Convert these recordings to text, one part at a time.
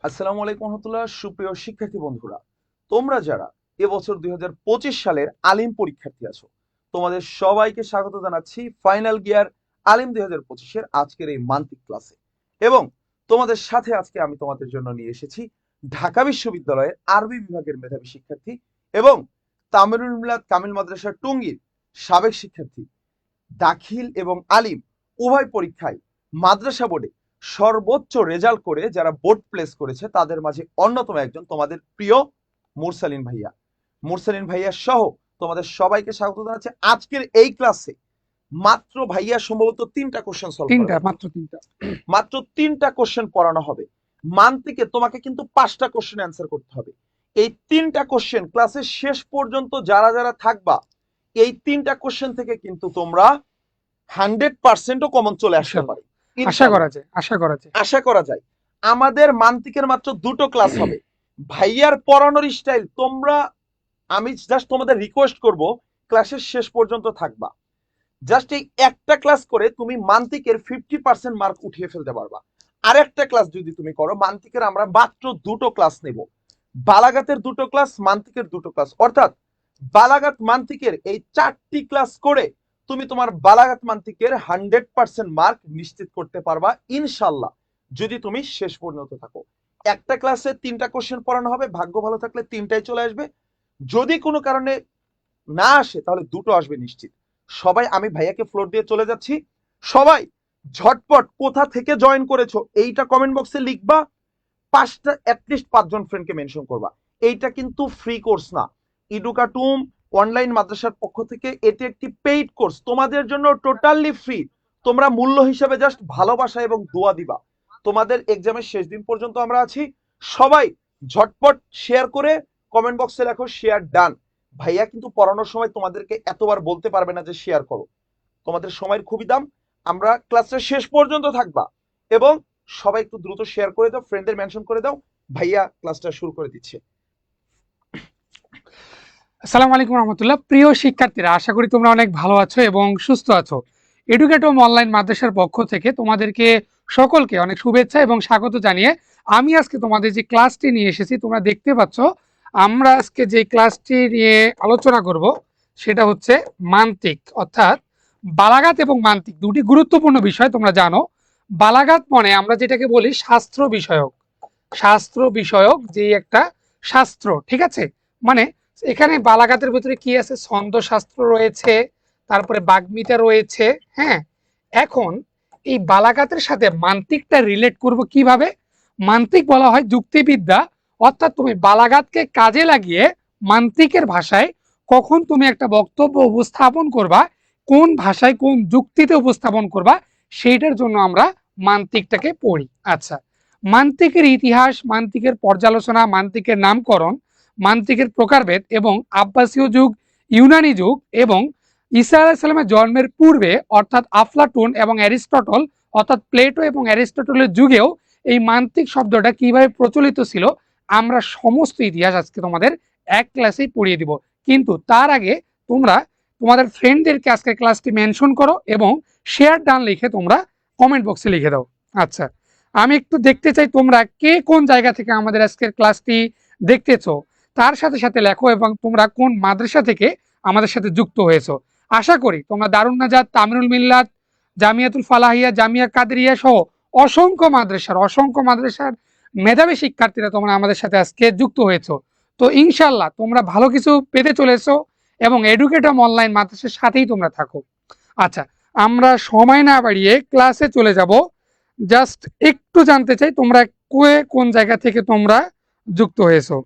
আসসালামু আলাইকুম রহমতুল্লাহ। সুপ্রিয় শিক্ষার্থী বন্ধুরা, তোমরা যারা এবছর 2025 সালের আলিম পরীক্ষার্থী আছো, তোমাদের সবাইকে স্বাগত জানাচ্ছি ফাইনাল গিয়ার আলিম 2025-এর আজকের এই মান্তিক ক্লাসে। এবং তোমাদের সাথে আজকে আমি তোমাদের জন্য নিয়ে এসেছি ঢাকা বিশ্ববিদ্যালয়ের আরবি বিভাগের মেধাবী শিক্ষার্থী এবং তামিরুল মিলাদ কামিল মাদ্রাসা টঙ্গীর সাবেক শিক্ষার্থী, দাখিল এবং আলিম উভয় পরীক্ষায় মাদ্রাসা বোর্ডে সর্বোচ্চ রেজাল্ট করে যারা বোর্ড প্লেস করেছে তাদের মাঝে অন্যতম একজন তোমাদের প্রিয় মুরসালিন ভাইয়া। মুরসালিন ভাইয়া সহ তোমাদের সবাইকে স্বাগত জানাচ্ছি আজকের এই ক্লাসে। মাত্র ভাইয়া সম্ভবত তিনটা কোশ্চেন সলভ তিনটা, করবে, তিনটা। মাত্র তিনটা কোশ্চেন পড়ানো হবে। মান্তিকে তোমাকে কিন্তু 5টা কোশ্চেন অ্যান্সার করতে হবে। এই তিনটা কোশ্চেন ক্লাসের শেষ পর্যন্ত যারা যারা থাকবা, এই তিনটা কোশ্চেন থেকে কিন্তু তোমরা 100%ও কমন চলে আসতে পারে, আশা করা যায়। আমাদের মান্তিকের মাত্র দুটো ক্লাস হবে। ভাইয়ার পড়ানোর স্টাইল তোমরা, আমি জাস্ট তোমাদের রিকোয়েস্ট করব ক্লাসের শেষ পর্যন্ত থাকবা। জাস্ট এই একটা ক্লাস করে তুমি মান্তিকের 50% মার্ক উঠিয়ে ফেলতে পারবা। আর একটা ক্লাস যদি তুমি করো, মান্তিকের আমরা মাত্র দুটো ক্লাস নেব। বালাগাতের দুটো ক্লাস, মান্তিকের দুটো ক্লাস, অর্থাৎ বালাগাত মান্তিকের এই 4টি ক্লাস করে তুমি তোমার বালাগাত মান্তিকের 100% মার্ক নিশ্চিত করতে পারবা ইনশাল্লাহ, যদি তুমি শেষ পর্যন্ত থাকো। একটা ক্লাসে 3টা কোশ্চেন পড়ানো হবে, ভাগ্য ভালো থাকলে 3টাই চলে আসবে, যদি কোনো কারণে না আসে তাহলে দুটো আসবে নিশ্চিত। সবাই, আমি ভাইয়াকে ফ্লোর দিয়ে চলে যাচ্ছি। সবাই ঝটপট কোথা থেকে জয়েন করেছো এইটা কমেন্ট বক্সে লিখবা। 5টা অ্যাটলিস্ট 5জন ফ্রেন্ডকে মেনশন করবা। এইটা কিন্তু ফ্রি কোর্স না, ইডুকাটুম অনলাইন মাদ্রাসার পক্ষ থেকে এটি একটি পেইড কোর্স, তোমাদের জন্য টোটালি ফ্রি। তোমরা মূল্য হিসেবে জাস্ট ভালোবাসা এবং দোয়া দিবা। তোমাদের এক্সামের শেষ দিন পর্যন্ত আমরা আছি। সবাই ঝটপট শেয়ার করে কমেন্ট বক্সে লেখো শেয়ার ডান। ভাইয়া কিন্তু পড়ানোর সময় তোমাদেরকে এতবার বলতে পারবে না যে শেয়ার করো, তোমাদের সময়ের খুবই দাম। আমরা ক্লাসের শেষ পর্যন্ত থাকবা এবং সবাই একটু দ্রুত শেয়ার করে দাও, ফ্রেন্ডদের মেনশন করে দাও। ভাইয়া ক্লাসটা শুরু করে দিচ্ছে। আসসালামু আলাইকুম রহমতুল্লাহ। প্রিয় শিক্ষার্থীরা, আশা করি তোমরা অনেক ভালো আছো এবং সুস্থ আছো। এডুকেটম অনলাইন মাদ্রাসার পক্ষ থেকে তোমাদেরকে সকলকে অনেক শুভেচ্ছা এবং স্বাগত জানিয়ে আমি আজকে তোমাদের যে ক্লাসটি নিয়ে এসেছি, তোমরা দেখতে পাচ্ছ আমরা আজকে যে ক্লাসটি নিয়ে আলোচনা করব সেটা হচ্ছে মান্তিক, অর্থাৎ বালাগাত এবং মান্তিক দুটি গুরুত্বপূর্ণ বিষয়। তোমরা জানো বালাগাত মানে আমরা যেটাকে বলি শাস্ত্র বিষয়ক যে একটা শাস্ত্র, ঠিক আছে? মানে এখানে বালাগাতের ভিতরে কি আছে, ছন্দ শাস্ত্র রয়েছে, তারপরে বাগ্মিতা রয়েছে। হ্যাঁ, এখন এই বালাগাতের সাথে মান্তিকটা রিলেট করব কিভাবে? মান্তিক বলা হয় যুক্তিবিদ্যা, অর্থাৎ তুমি বালাগাতকে কাজে লাগিয়ে মান্তিকের ভাষায় কখন তুমি একটা বক্তব্য উপস্থাপন করবা, কোন ভাষায় কোন যুক্তিতে উপস্থাপন করবা, সেইটার জন্য আমরা মান্তিকটাকে পড়ি। আচ্ছা, মান্তিকের ইতিহাস, মান্তিকের পর্যালোচনা, মান্তিকের নামকরণ, মান্তিকের প্রকারভেদ এবং আব্বাসীয় যুগ, ইউনানি যুগ এবং ঈসা আলাইহিস সালামের জন্মের পূর্বে অর্থাৎ আফলাটুন এবং অ্যারিস্টটল অর্থাৎ প্লেটো এবং অ্যারিস্টটলের যুগেও এই মান্তিক শব্দটা কিভাবে প্রচলিত ছিল, আমরা সমস্ত ইতিহাস আজকে তোমাদের এক ক্লাসেই পড়িয়ে দিব। কিন্তু তার আগে তোমরা তোমাদের ফ্রেন্ডদেরকে আজকে ক্লাসটি মেনশন করো এবং শেয়ার ডান লিখে তোমরা কমেন্ট বক্সে লিখে দাও। আচ্ছা, আমি একটু দেখতে চাই তোমরা কে কোন জায়গা থেকে আমাদের আজকের ক্লাসটি দেখতেছো, তার সাথে সাথে লেখো এবং তোমরা কোন মাদ্রাসা থেকে আমাদের সাথে যুক্ত হয়েছো। আশা করি তোমরা দারুন নাজাত, তামিরুল মিল্লাত, জামিয়াতুল ফালাহিয়া, জামিয়া কাদেরিয়া সহ অসংখ্য মাদ্রাসার মেধাবী শিক্ষার্থীরা তোমরা আমাদের সাথে আজকে যুক্ত হয়েছো। তো ইনশাল্লাহ তোমরা ভালো কিছু পেতে চলেছো এবং এডুকেটম অনলাইন মাদ্রাসার সাথেই তোমরা থাকো। আচ্ছা, আমরা সময় না বাড়িয়ে ক্লাসে চলে যাব। জাস্ট একটু জানতে চাই তোমরা কোন জায়গা থেকে তোমরা যুক্ত হয়েছো।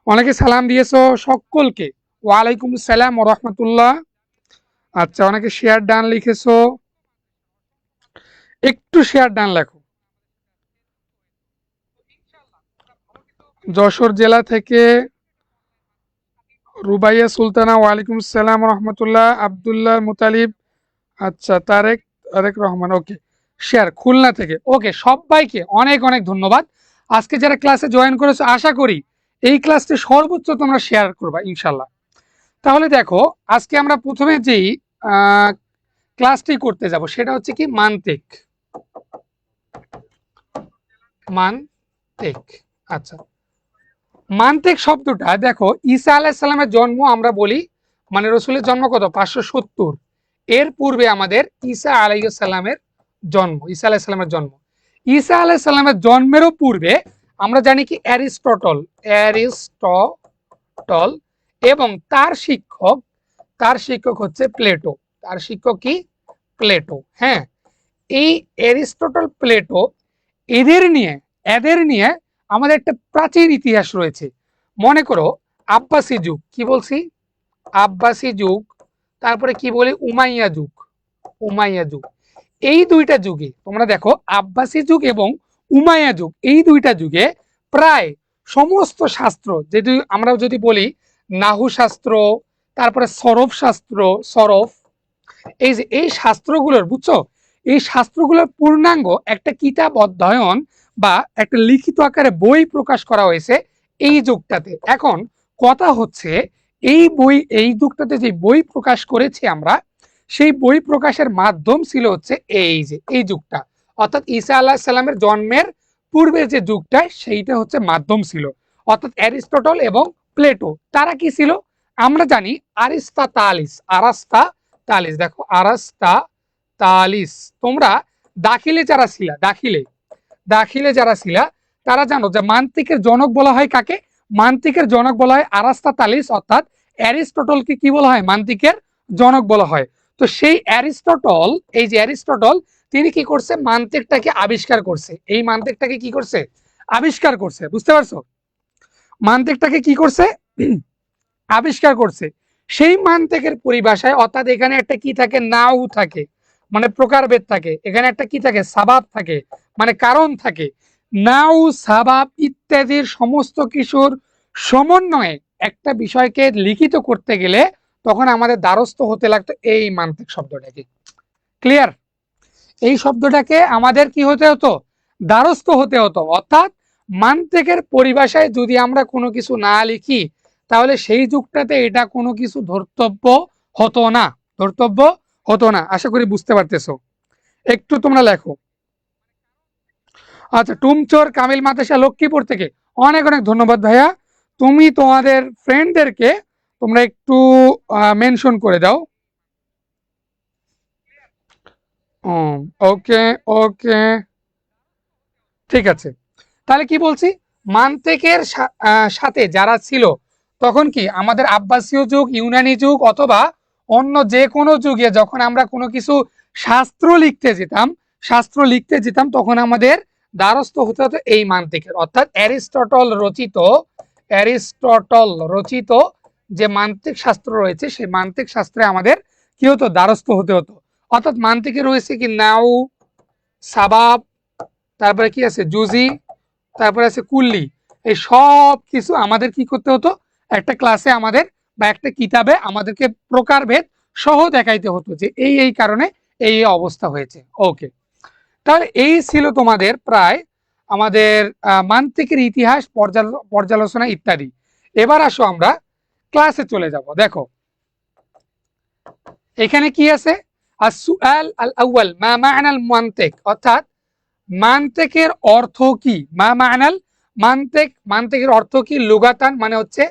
অনেকে সালাম দিয়েছো, সকলকে ওয়ালাইকুম সালাম ও রহমতুল্লাহ। আচ্ছা, অনেকে শেয়ার ডান লিখেছো, একটু শেয়ার ডান লেখো। যশোর জেলা থেকে রুবাইয়া সুলতানা, ওয়ালাইকুম সালাম রহমতুল্লাহ। আবদুল্লাহ মুতালিব, আচ্ছা, তারেক রহমান, ওকে। শেয়ার খুলনা থেকে, ওকে। সবাইকে অনেক অনেক ধন্যবাদ। আজকে যারা ক্লাসে জয়েন করেছো, আশা করি এই ক্লাসটি সর্বোচ্চ তোমরা শেয়ার করবা ইনশাল্লাহ। তাহলে দেখো, আজকে আমরা প্রথমে যেই ক্লাসটি করতে যাব সেটা হচ্ছে কি মান্তিক। আচ্ছা, মান্তিক শব্দটা দেখো, ঈসা আলাইহিস সালামের জন্ম আমরা বলি, মানে রসুলের জন্ম কত 570, এর পূর্বে আমাদের ঈসা আলাইহিস সালামের জন্ম, ঈসা আলাইহিস সালামের জন্ম। ঈসা আলাইহিস সালামের জন্মেরও পূর্বে আমরা জানি কি অ্যারিস্টটল এবং তার শিক্ষক হচ্ছে প্লেটো। তার শিক্ষক কি? প্লেটো। হ্যাঁ, এই অ্যারিস্টটল, প্লেটো, এদের নিয়ে আমাদের একটা প্রাচীন ইতিহাস রয়েছে। মনে করো আব্বাসী যুগ, কি বলছি? আব্বাসী যুগ, তারপরে কি বলি? উমাইয়া যুগ। এই দুইটা যুগে তোমরা দেখো, আব্বাসী যুগ এবং উমাইয়া যুগ, এই দুইটা যুগে প্রায় সমস্ত শাস্ত্র, যদি আমরা যদি বলি নাহু শাস্ত্র, তারপরে সরফ, এই যে এই শাস্ত্রগুলোর, বুঝছো, এই শাস্ত্রগুলোর পূর্ণাঙ্গ একটা কিতাব অধ্যয়ন বা একটা লিখিত আকারে বই প্রকাশ করা হয়েছে এই যুগটাতে। এখন কথা হচ্ছে, এই যুগটাতে যে বই প্রকাশ করেছি আমরা, সেই বই প্রকাশের মাধ্যম ছিল হচ্ছে এই যুগটা, অর্থাৎ ঈসা আলাইহিস সালামের জন্মের পূর্বে যে যুগটা, সেইটা হচ্ছে মাধ্যম ছিল। অর্থাৎ অ্যারিস্টটল এবং প্লেটো, তারা কি ছিল? আমরা জানি আরাস্তা তালিস, দেখো আরাস্তা তালিস। তোমরা দাখিলে যারা ছিলা তারা জানো যে মান্তিকের জনক বলা হয় কাকে? মান্তিকের জনক বলা হয় আরাস্তা তালিস, অর্থাৎ অ্যারিস্টটলকে কি বলা হয়? মান্তিকের জনক বলা হয়। তো সেই অ্যারিস্টটল, এই যে অ্যারিস্টটল, তিনি কি করছে? মান্তিকটাকে আবিষ্কার করছে। এই মান্তিকটাকে কি করছে? আবিষ্কার করছে। বুঝতে পারছো? মান্তিকটাকে কি করছে? আবিষ্কার করছে। সেই মান্তিকের পরিভাষায়, অর্থাৎ এখানে একটা কি থাকে? নাউ থাকে, মানে প্রকারভেদ থাকে। এখানে একটা কি থাকে? সাবাব থাকে, মানে কারণ থাকে। নাউ, সাবাব ইত্যাদির সমস্ত কিছুর সমন্বয়ে একটা বিষয়কে লিখিত করতে গেলে তখন আমাদের দ্বারস্থ হতে লাগতো এই মান্তিক শব্দটাকে। ক্লিয়ার? এই শব্দটাকে আমাদের কি হতে হতো? দ্বারস্থ হতে হতো। অর্থাৎ মান্তিকের পরিভাষায় যদি আমরা কোনো কিছু না লিখি, তাহলে সেই যুগটাতে এটা কোনো কিছু ধর্তব্য হতো না। আশা করি বুঝতে পারতেছো। একটু তোমরা লেখো। আচ্ছা, টুমচোর কামিল মাদ্রাসা লক্ষ্মীপুর থেকে, অনেক অনেক ধন্যবাদ ভাইয়া। তুমি তোমাদের ফ্রেন্ডদেরকে তোমরা একটু মেনশন করে দাও। ওকে, ওকে, ঠিক আছে। তাহলে কি বলছি? মান্তিকের সাথে যারা ছিল, তখন কি আমাদের আব্বাসীয় যুগ, ইউনানি যুগ, অথবা অন্য যে কোনো যুগে যখন আমরা কোনো কিছু শাস্ত্র লিখতে যেতাম তখন আমাদের দ্বারস্থ হতে হতো এই মান্তিকের। অর্থাৎ অ্যারিস্টটল রচিত যে মান্তিক শাস্ত্র রয়েছে, সেই মান্তিক শাস্ত্রে আমাদের কি হতো? দ্বারস্থ হতে হতো। অর্থাৎ মান্তিকে রয়েছে কি? নাউ, সাবাব, তারপরে কি আছে? জুজি, তারপরে আছে কুল্লি। এই সব কিছু আমাদের কি করতে হতো? একটা ক্লাসে আমাদের বা একটা কিতাবে আমাদেরকে প্রকারভেদ সহ দেখাইতে হতো যে এই কারণে এই অবস্থা হয়েছে। ওকে, তাহলে এই ছিল তোমাদের প্রায় আমাদের মান্তিকের ইতিহাস, পর্যালোচনা ইত্যাদি। এবার আসো আমরা ক্লাসে চলে যাব। দেখো এখানে কি আছে? আসসুআল আল আউয়াল, মা মা'নাল মান্তিক, অর্থাৎ মান্তিকের অর্থ কি? মা মা'নাল মান্তিক, মান্তিকের অর্থ কি? লুগাতান মানে হচ্ছে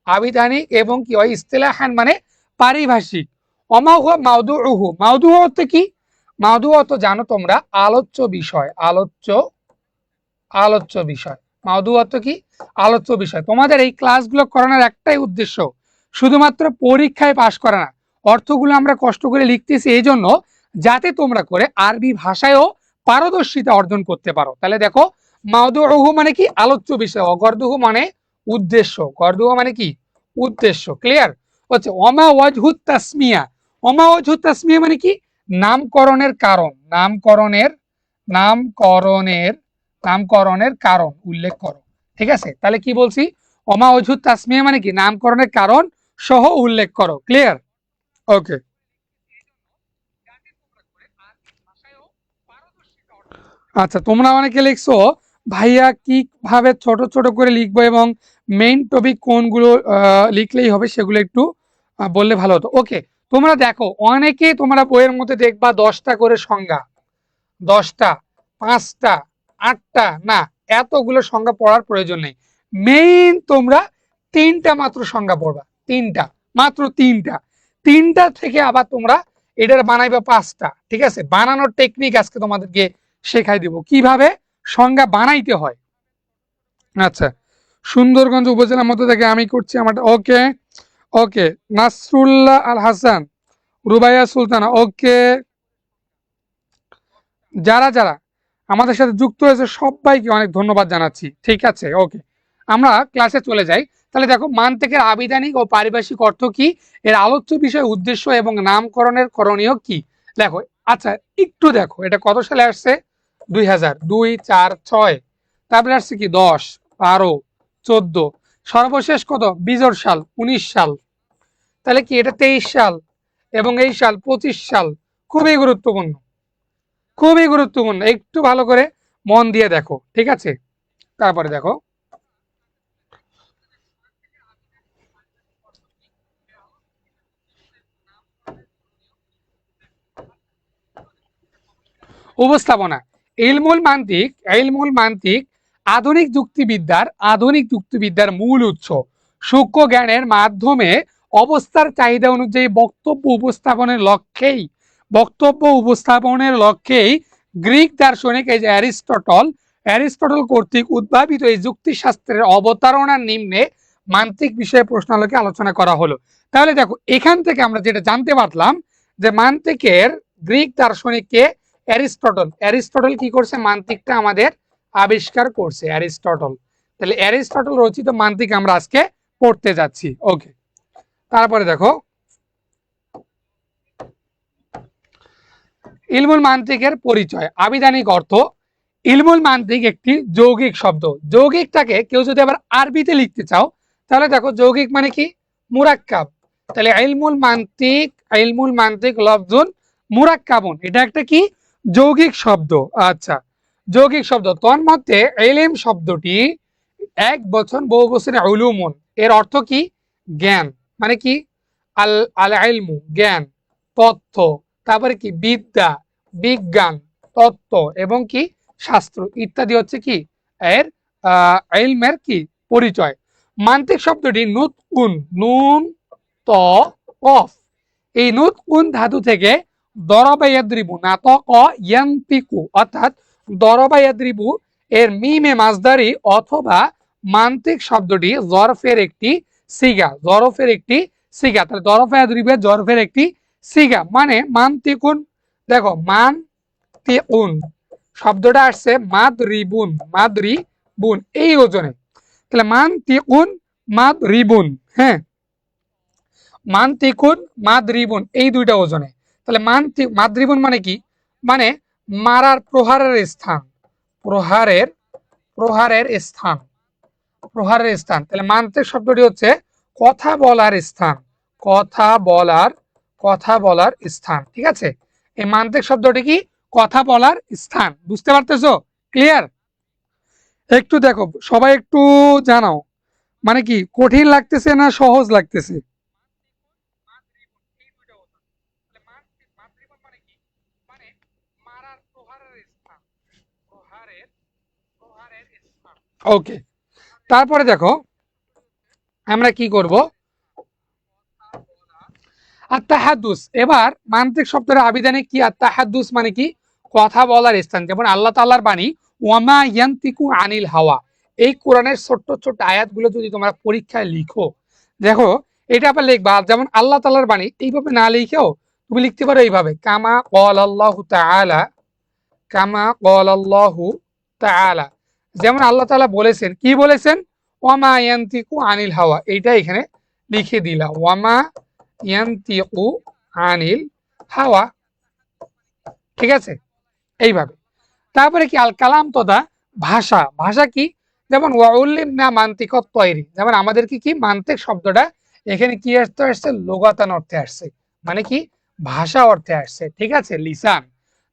আবিধানিক এবং কি হয়? ইস্তিলাহান মানে পারিভাষিক। ওমা হুয়া মাউদুউহু, মাউদু অর্থ কি? মাউদু অর্থ জানো তোমরা? আলোচ্য বিষয়। মাউদু অর্থ কি? আলোচ্য বিষয়। তোমাদের এই ক্লাসগুলো করানোর একটাই উদ্দেশ্য, শুধুমাত্র পরীক্ষায় পাশ করা না। অর্থগুলো আমরা কষ্ট করে লিখতেছি এই জন্য, যাতে তোমরা করে আরবি ভাষায়ও পারদর্শিতা অর্জন করতে পারো। তাহলে দেখো, মাউদুউহু মানে কি? আলোচ্য বিষয়। অগর্দুহু মানে উদ্দেশ্য। গর্দুহু মানে কি? উদ্দেশ্য। ক্লিয়ার হচ্ছে? ওমা ওয়াজহুত তাসমিয়া, মানে কি? নামকরণের কারণ, নামকরণের কারণ উল্লেখ করো। ঠিক আছে? তাহলে কি বলছি? ওমা ওয়াজহুত তাসমিয়া মানে কি? নামকরণের কারণ সহ উল্লেখ করো। ক্লিয়ার? ওকে, আচ্ছা, তোমরা অনেকে লিখছো ভাইয়া কিভাবে ছোট ছোট করে লিখবো এবং মেইন টপিক কোনগুলো লিখলেই হবে, সেগুলো একটু বললে ভালো হতো। ওকে, তোমরা দেখো, অনেকে তোমরা বইয়ের মধ্যে দেখবা 10টা করে সংজ্ঞা, 10টা, 5টা 8টা না, এতগুলো সংখ্যা পড়ার প্রয়োজন নেই। মেইন তোমরা 3টা মাত্র সংখ্যা পড়বা, 3টা মাত্র, 3টা থেকে আবার তোমরা এটার বানাইবা 5টা। ঠিক আছে, বানানোর টেকনিক আজকে তোমাদেরকে শেখাই দিব কিভাবে সংজ্ঞা বানাইতে হয়। আচ্ছা, সুন্দরগঞ্জ উপজেলার মধ্যে থেকে আমি করছি আমারটা। ওকে ওকে, নাসরুল্লাহ আল হাসান, রুবাইয়া সুলতানা, ওকে। যারা যারা আমাদের সাথে যুক্ত হয়েছে সবাইকে অনেক ধন্যবাদ জানাচ্ছি। ঠিক আছে, ওকে, আমরা ক্লাসে চলে যাই। তাহলে দেখো, মানতেকের আবিধানিক ও পারিভাষিক অর্থ কি, এর আলোচ্য বিষয়, উদ্দেশ্য এবং নামকরণের করণীয় কি। দেখো, আচ্ছা একটু দেখো, এটা কত সালে আসছে? 2000, 2, 4, 6, তারপরে আসছে কি 10, 12, 14, সর্বশেষ কত বিজোড় সাল 19 সাল। তাহলে কি এটা 23 সাল এবং এই সাল 25 সাল। খুবই গুরুত্বপূর্ণ, খুবই গুরুত্বপূর্ণ, একটু ভালো করে মন দিয়ে দেখো। ঠিক আছে, তারপরে দেখো, উপস্থাপনা। ইলমুল মান্তিক আধুনিক যুক্তিবিদ্যার মূল উৎস। সূক্ষ্ম জ্ঞানের মাধ্যমে অবস্থার চাহিদা অনুযায়ী বক্তব্য উপস্থাপনের লক্ষ্যেই গ্রিক দার্শনিক এই যে অ্যারিস্টটল কর্তৃক উদ্ভাবিত এই যুক্তিশাস্ত্রের অবতারণার নিম্নে মান্তিক বিষয়ে প্রশ্নালোকে আলোচনা করা হলো। তাহলে দেখো, এখান থেকে আমরা যেটা জানতে পারলাম যে মান্তিকের গ্রিক দার্শনিককে অ্যারিস্টটল কি করছে? মান্তিকটা আমাদের আবিষ্কার করছে অ্যারিস্টটল। তাহলে অ্যারিস্টটল রচিত মান্তিক আমরা আজকে পড়তে যাচ্ছি। ওকে, তারপরে দেখো, ইলমুল মান্তিকের পরিচয়, আবিধানিক অর্থ। ইলমুল মান্তিক একটি যৌগিক শব্দ। যৌগিকটাকে কেউ যদি আবার আরবিতে লিখতে চাও, তাহলে দেখো যৌগিক মানে কি? মুরাক্কাব। তাহলে ইলমুল মান্তিক লফজুন মুরাক্কাবুন, এটা একটা কি? যৌগিক শব্দ। আচ্ছা, যৌগিক শব্দ। তন্মধ্যে ইলম শব্দটি এক বচন বহু বচনে উলুমুন, এর অর্থ কি? জ্ঞান। মানে কি? আল আল ইলমু জ্ঞান, তথ্য, তারপরে কি? বিদ্যা, বিজ্ঞান, তত্ত্ব এবং কি? শাস্ত্র ইত্যাদি হচ্ছে কি এর ইলমের কি পরিচয়। মান্তিক শব্দটি নুতকুন, নুন ত কফ, এই নুতকুন ধাতু থেকে দরাবা ইয়াদরিবু নাতক ইয়ান্তিকু, অর্থাৎ দরাবা ইয়াদরিবু এর মিমে মাসদারি অথবা মান্তিক শব্দটি জরফের একটি সিগা, তাহলে দরফা ইয়াদরিবু জরফের একটি সিগা, মানে মান্তিকুন। দেখো, মান্তিকুন শব্দটা আসছে মাদরিবুন, এই ওজনে। তাহলে মান্তিকুন মাদরিবুন, হ্যাঁ, মান্তিকুন মাদরিবুন এই দুইটা ওজনে। তাহলে মাদরিবুন মানে কি? মানে মারার, প্রহারের স্থান, প্রহারের স্থান। তাহলে মান্তিক শব্দটি হচ্ছে কথা বলার স্থান, কথা বলার স্থান। ঠিক আছে, এই মান্তিক শব্দটি কি? কথা বলার স্থান। বুঝতে পারতেছো? ক্লিয়ার? একটু দেখো, সবাই একটু জানাও, মানে কি কঠিন লাগতেছে না সহজ লাগতেছে? ওকে, তারপরে দেখো আমরা কি করব? আত্তাহাদুস। এবার মান্তিক শব্দের আবিধানিক কি? আত্তাহাদুস মানে কি? কথা বলার স্থান। যেমন আল্লাহ তাআলার বাণী ওয়ামা ইয়ান্তিকু আনিল হাওয়া, এই কোরআনের ছোট্ট ছোট্ট আয়াতগুলো যদি তোমরা পরীক্ষায় লিখো, দেখো এটা আবার লিখবা, যেমন আল্লাহ তাআলার বাণী এইভাবে না লিখেও তুমি লিখতে পারো এইভাবে, কামা ক্বালাল্লাহু তাআলা, যেমন আল্লাহ তাআলা বলেছেন। কি বলেছেন? ওয়ামা ইয়ান্তিকু আনিল হাওয়া, এইটা এখানে লিখে দিলা, ওয়ামা ইয়ান্তিকু আনিল হাওয়া। ঠিক আছে, এইভাবে। তারপরে কি? আল কালাম তথা ভাষা কি? যেমন ওয়াউল্লিমনা মান্তিকত তয়রি, যেমন আমাদেরকে কি মান্তিক শব্দটা এখানে কি আসছে? লুগাতান অর্থে আসছে, মানে কি? ভাষা অর্থে আসছে। ঠিক আছে, লিসান।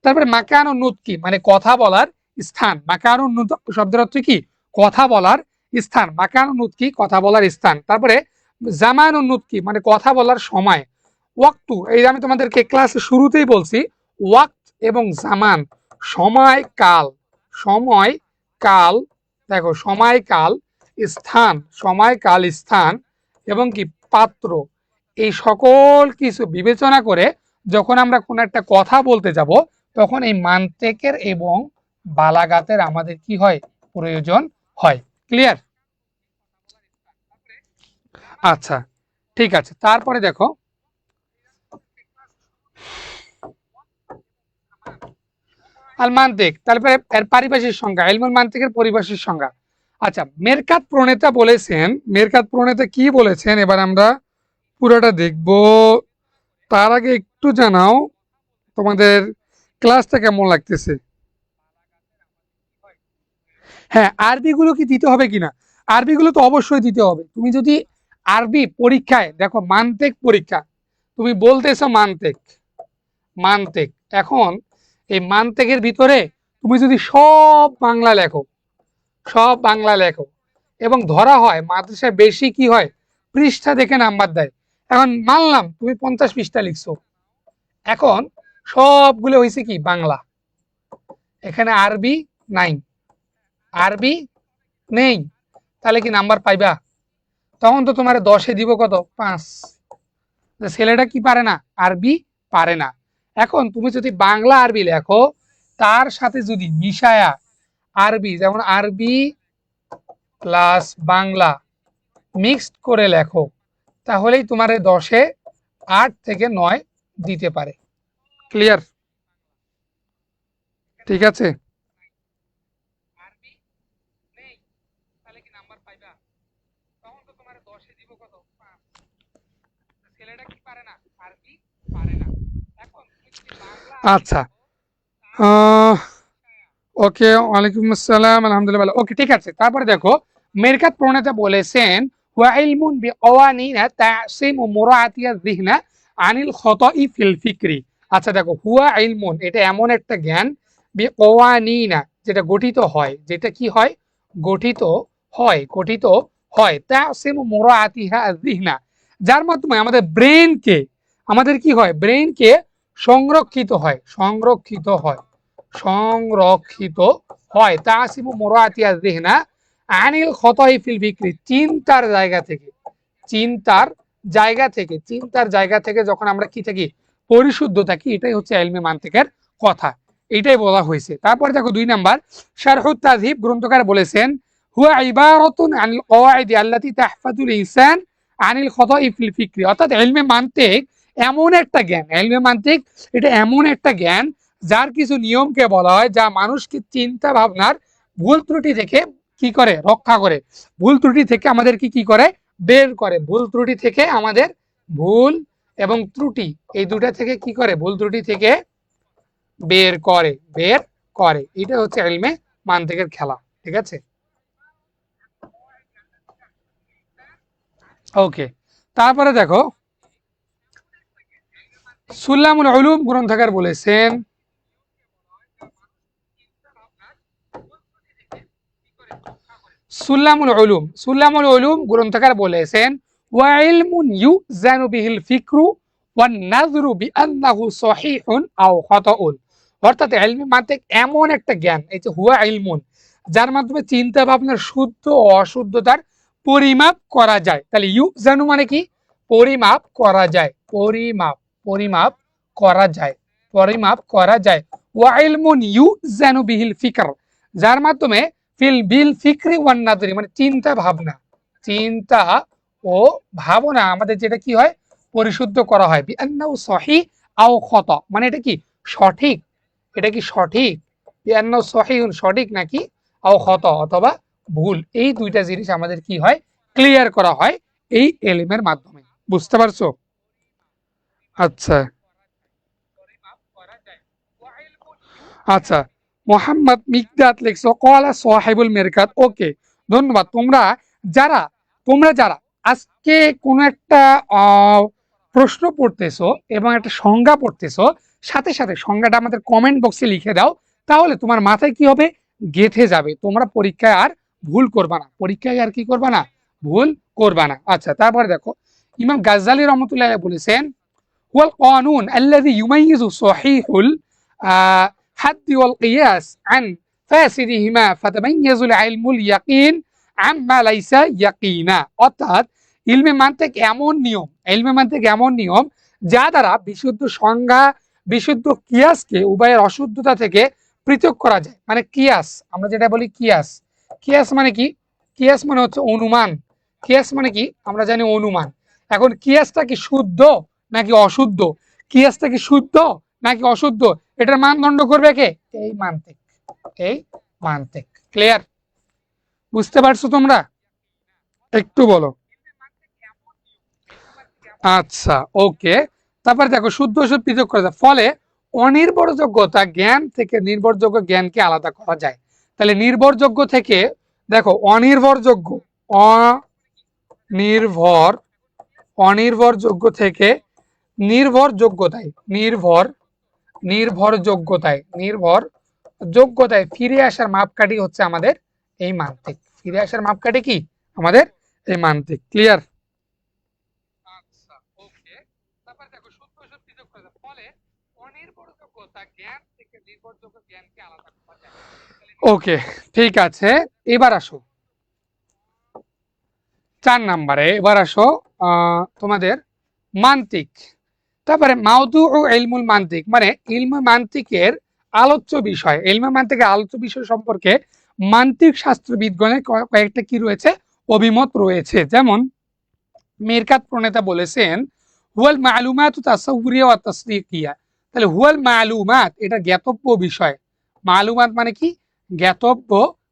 তারপরে মাকান ও নুতকি মানে কথা বলার স্থান। মাকান ও নুত শব্দের অর্থ কি? কথা বলার স্থান। মাকান ও নুতকি কথা বলার স্থান। তারপরে জামান ও নুতকি মানে কথা বলার সময়। ওয়াক্তু, এই আমি তোমাদেরকে ক্লাস শুরুতেই বলছি, ওয়াক্ত এবং জামান সময় কাল, সময় কাল, দেখো সময়কাল স্থান, সময়কাল স্থান এবং কি পাত্র, এই সকল কিছু বিবেচনা করে যখন আমরা কোনো একটা কথা বলতে যাব তখন এই মান্তেকের এবং বালাগাতের আমাদের কি হয়, প্রয়োজন হয়। ক্লিয়ার? আচ্ছা ঠিক আছে, তারপরে দেখো আল মান্তিক, তারপরে এর পারিভাষিক সংজ্ঞা, ইলমুল মান্তিকের পরিভাষিক সংজ্ঞা। আচ্ছা, মেরকাত প্রণেতা বলেছেন, মেরকাত প্রণেতা কি বলেছেন এবার আমরা পুরোটা দেখব। তার আগে একটু জানাও তোমাদের ক্লাসটা কেমন লাগতেছে। হ্যাঁ, আরবিগুলো কি দিতে হবে কিনা? আরবিগুলো তো অবশ্যই দিতে হবে। তুমি যদি আরবি পরীক্ষায় দেখো, মান্তিক পরীক্ষা, তুমি বলতেছো মান্তিক, মান্তিক, এখন এই মান্তিকের ভিতরে তুমি যদি সব বাংলা লেখো, সব বাংলা লেখো এবং ধরা হয় মাদ্রাসায় বেশি কি হয়, পৃষ্ঠা দেখে নাম্বার দেয়। এখন মানলাম তুমি 50 পৃষ্ঠা লিখছো, এখন সবগুলো হয়েছে কি বাংলা, এখানে আরবি নাই, আরবি নেই, তাহলে কি নাম্বার পাইবা? তখন তো তোমার 10-এ দিব কত, 5। ছেলেটা কি পারে না, আরবি পারে না। এখন তুমি যদি বাংলা আরবি লেখো, তার সাথে যদি মিশায়া আরবি, যেমন আরবি প্লাস বাংলা মিক্সড করে লেখো, তাহলেই তোমার 10-এ 8 থেকে 9 দিতে পারে। ক্লিয়ার? ঠিক আছে, আচ্ছা ওকে, ওয়ালাইকুম আসসালাম, আলহামদুলিল্লাহ, ওকে ঠিক আছে। তারপরে দেখো মেরকাত প্রণেতা বলেছেন ওয়া ইলমুন বিকাওয়ানিনা তাসিমু মুরাআতিয়া যিহনা আনিল খতাই ফিল ফিকরি। আচ্ছা দেখো, হুয়া ইলমুন এটা এমন একটা জ্ঞান, বিকাওয়ানিনা যেটা গঠিত হয়, যেটা কি হয়, গঠিত হয়, গঠিত হয়, তাসিমু মুরাআতিহা যিহনা, যার মাধ্যমে আমাদের ব্রেনকে, আমাদের কি হয়, ব্রেনকে সংরক্ষিত হয়, সংরক্ষিত হয়, সংরক্ষিত হয়, তাসিমু মুরাআতিয়া যিহনা আনিল খতাই ফিল ফিকরি, চিন্তার জায়গা থেকে, চিন্তার জায়গা থেকে, চিন্তার জায়গা থেকে যখন আমরা কি থাকি, পরিশুদ্ধ থাকি, এটাই হচ্ছে ইলমে মান্তিকের কথা, এটাই বলা হয়েছে। তারপরে দেখো 2 নাম্বার, শারহুত তাযহিব গ্রন্থকার বলেছেন হুয়া ইবারাতুন আনিল কওয়াইদি আল্লাতী তাহফাজুল ইনসান আনিল খতাই ফিল ফিকরি, অর্থাৎ ইলমে মান্তিক এমন একটা জ্ঞান, ইলমে মান্তিক এটা এমন একটা জ্ঞান যার কিছু নিয়মকে বলা হয় যা মানুষকে চিন্তা ভাবনার ভুল ত্রুটি থেকে কি করে, রক্ষা করে, ভুল ত্রুটি থেকে আমাদের কি করে, বের করে, ভুল ত্রুটি থেকে আমাদের, ভুল এবং ত্রুটি এই দুটা থেকে কি করে, ভুল ত্রুটি থেকে বের করে, বের করে, এটা হচ্ছে ইলমে মান্তিকের খেলা। ঠিক আছে, ওকে। তারপরে দেখো সুল্লামুল উলুম গ্রন্থকার বলেছেন সুল্লামুল উলুম, সুল্লামুল উলুম গ্রন্থকার বলেছেন ওয়া ইলমুন ইউজানু বিহিল ফিকরু ওয়ান নাযরু বিআন্নাহু সহিহুন আও খাতাউন, অর্থাৎ ইলমে মান্তিক এমন একটা জ্ঞান, এই যে হুয়া ইলমুন, যার মাধ্যমে চিন্তা ভাবনার শুদ্ধ ও অশুদ্ধতার পরিমাপ করা যায়। তাহলে ইউজানু মানে কি, পরিমাপ করা যায়, পরিমাপ, পরিমাপ করা যায়, পরিমাপ করা যায়। ওয়া ইলমুন ইউজানু বিহিল ফিকর, যার মাধ্যমে ফিল বিল ফিকরি ওয়ান নাদরি মানে চিন্তা ভাবনা, চিন্তা ও ভাবনা আমাদের যেটা কি হয়, পরিশুদ্ধ করা হয়। বিআন্নাহু সহিহ আও খতা মানে এটা কি সঠিক, এটা কি সঠিক, বিআন্নাহু সহিহুন সঠিক নাকি, আও খতা অথবা ভুল, এই দুইটা জিনিস আমাদের কি হয়, ক্লিয়ার করা হয় এই এলিমের মাধ্যমে। বুঝতে পারছো? আচ্ছা আচ্ছা, মোহাম্মদ মিকদাত লিখছো কলা সাহিবুল মিরকাত, ওকে ধন্যবাদ। যারা তোমরা যারা আজকে কোনো একটা প্রশ্ন পড়তেছো এবং একটা সংজ্ঞা পড়তেছো, সাথে সাথে সংজ্ঞাটা আমাদের কমেন্ট বক্সে লিখে দাও, তাহলে তোমার মাথায় কি হবে, গেঁথে যাবে, তোমরা পরীক্ষায় আর ভুল করবা না, পরীক্ষায় আর কি করবা না, ভুল করবা না। আচ্ছা, তারপরে দেখো ইমাম গাজ্জালী রহমতুল্লাহ বলেছেন হুয়াল কানুন আল্লাযী ইউমাইয়িজু সহিহুল হাদ ওয়াল কিয়াস আন ফাসিদিহিমা ফাতামাইয়াজুল ইলমুল ইয়াকিন আম্মা লাইসা ইয়াকিনা। অর্থাৎ ইলমে মানতিক এমন নিয়ম, ইলমে মানতিক এমন নিয়ম যা দ্বারা বিশুদ্ধ সংজ্ঞা বিশুদ্ধ কিয়াসকে উভয়ের অশুদ্ধতা থেকে পৃথক করা যায়। মানে কিয়াস, আমরা যেটা বলি কিয়াস, কিয়াস মানে কি? কিয়াস মানে হচ্ছে অনুমান। কিয়াস মানে কি? আমরা জানি অনুমান। এখন কিয়াসটা কি শুদ্ধ নাকি অশুদ্ধ, কিয়াসটা কি শুদ্ধ নাকি অশুদ্ধ, এটার মানদণ্ড করবে কে? এই মানতিক, এই মানতিক। ক্লিয়ার? বুঝতে পারছো তোমরা? একটু বলো। আচ্ছা, ওকে। তারপরে দেখো শুদ্ধ অশুদ্ধ পৃথক করা যায়, ফলে অনির্ভরযোগ্যতা জ্ঞান থেকে নির্ভরযোগ্য জ্ঞানকে আলাদা করা যায়। তাহলে নির্ভরযোগ্য থেকে দেখো অনির্ভরযোগ্য, অনির্ভর, অনির্ভরযোগ্য থেকে নির্ভরযোগ্যতায়, নির্ভরযোগ্যতায়, নির্ভরযোগ্যতায় ফিরে আসার মাপকাঠি হচ্ছে আমাদের এই মানতিক। ফিরে আসার মাপকাঠি কি? আমাদের এই মানতিক। ক্লিয়ার? আচ্ছা, ওকে। তারপর দেখো শুদ্ধ অশুদ্ধ পৃথক করা যায়, ফলে অনির্ভরযোগ্যতা জ্ঞান থেকে নির্ভরযোগ্য জ্ঞানকে আলাদা করা যায়। ওকে, ঠিক আছে। এবার আসো 4 নম্বরে। এবার আসো তোমাদের মান্তিক। তারপরে মাউদু ও ইলমুল মান্তিক, মানে ইলমে মান্তিকের আলোচ্য বিষয়। ইলমে মান্তিকের আলোচ্য বিষয় সম্পর্কে মান্তিক শাস্ত্রবিদগণের কয়েকটা কি রয়েছে? অভিমত রয়েছে। যেমন মিরকাত প্রণেতা বলেছেন হুয়াল মালুমাত তাসাউরিয়া ওয়া তাসদিকিয়া। তাহলে হুয়াল মালুমাত এটা জ্ঞাতব্য বিষয়। মালুমাত মানে কি? জ্ঞাতব্য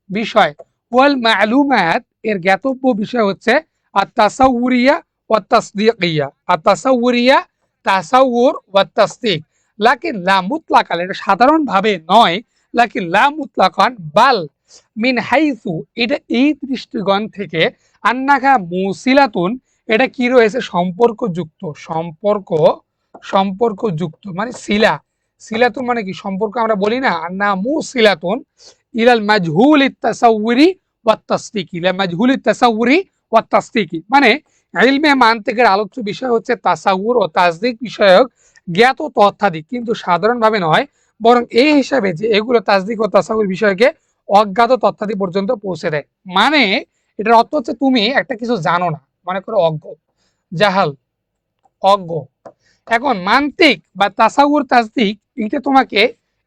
বিষয়। হুয়াল মালুমাত এর জ্ঞাতব্য বিষয় হচ্ছে আত তাসাউরিয়া ওয়া তাসদিকিয়া। আত তাসাউরিয়া, তাসাউর ওয়া তাসদিক। লাকিন লা মুতলাকান, এটা সাধারণভাবে নয়। লাকিন লা মুতলাকান বাল মিন হাইসু, এটা এই দৃষ্টিকোণ থেকে আন্নাকা মুসিলাতুন, এটা কি রয়েছে? সম্পর্কযুক্ত। সম্পর্কযুক্ত মানে সিলা, সিলাতুন মানে কি? সম্পর্ক। আমরা বলি না আন্না মুসিলাতুন ইলাল মাজহুল তাসাউরি ওয়াত তাসদিকি, ইলা মাজহুল তাসাউরি ওয়াত তাসদিকি। মানে ইলমে মানতিকের আলোচ্য বিষয় হচ্ছে তাসাউর ও তাসদিক বিষয়ক জ্ঞাত তথ্যাদি, কিন্তু সাধারণভাবে নয়, বরং এই হিসাবে যে এগুলো তাসদিক ও তাসাউর বিষয়কে অজ্ঞাত তথ্যাদি পর্যন্ত পৌঁছে দেয়। মানে এটার অর্থ হচ্ছে তুমি একটা কিছু জানো না, মনে করো অজ্ঞ, জাহাল, অজ্ঞ। এখন মান্তিক বা তাসাউর তাসদিক এটা তোমাকে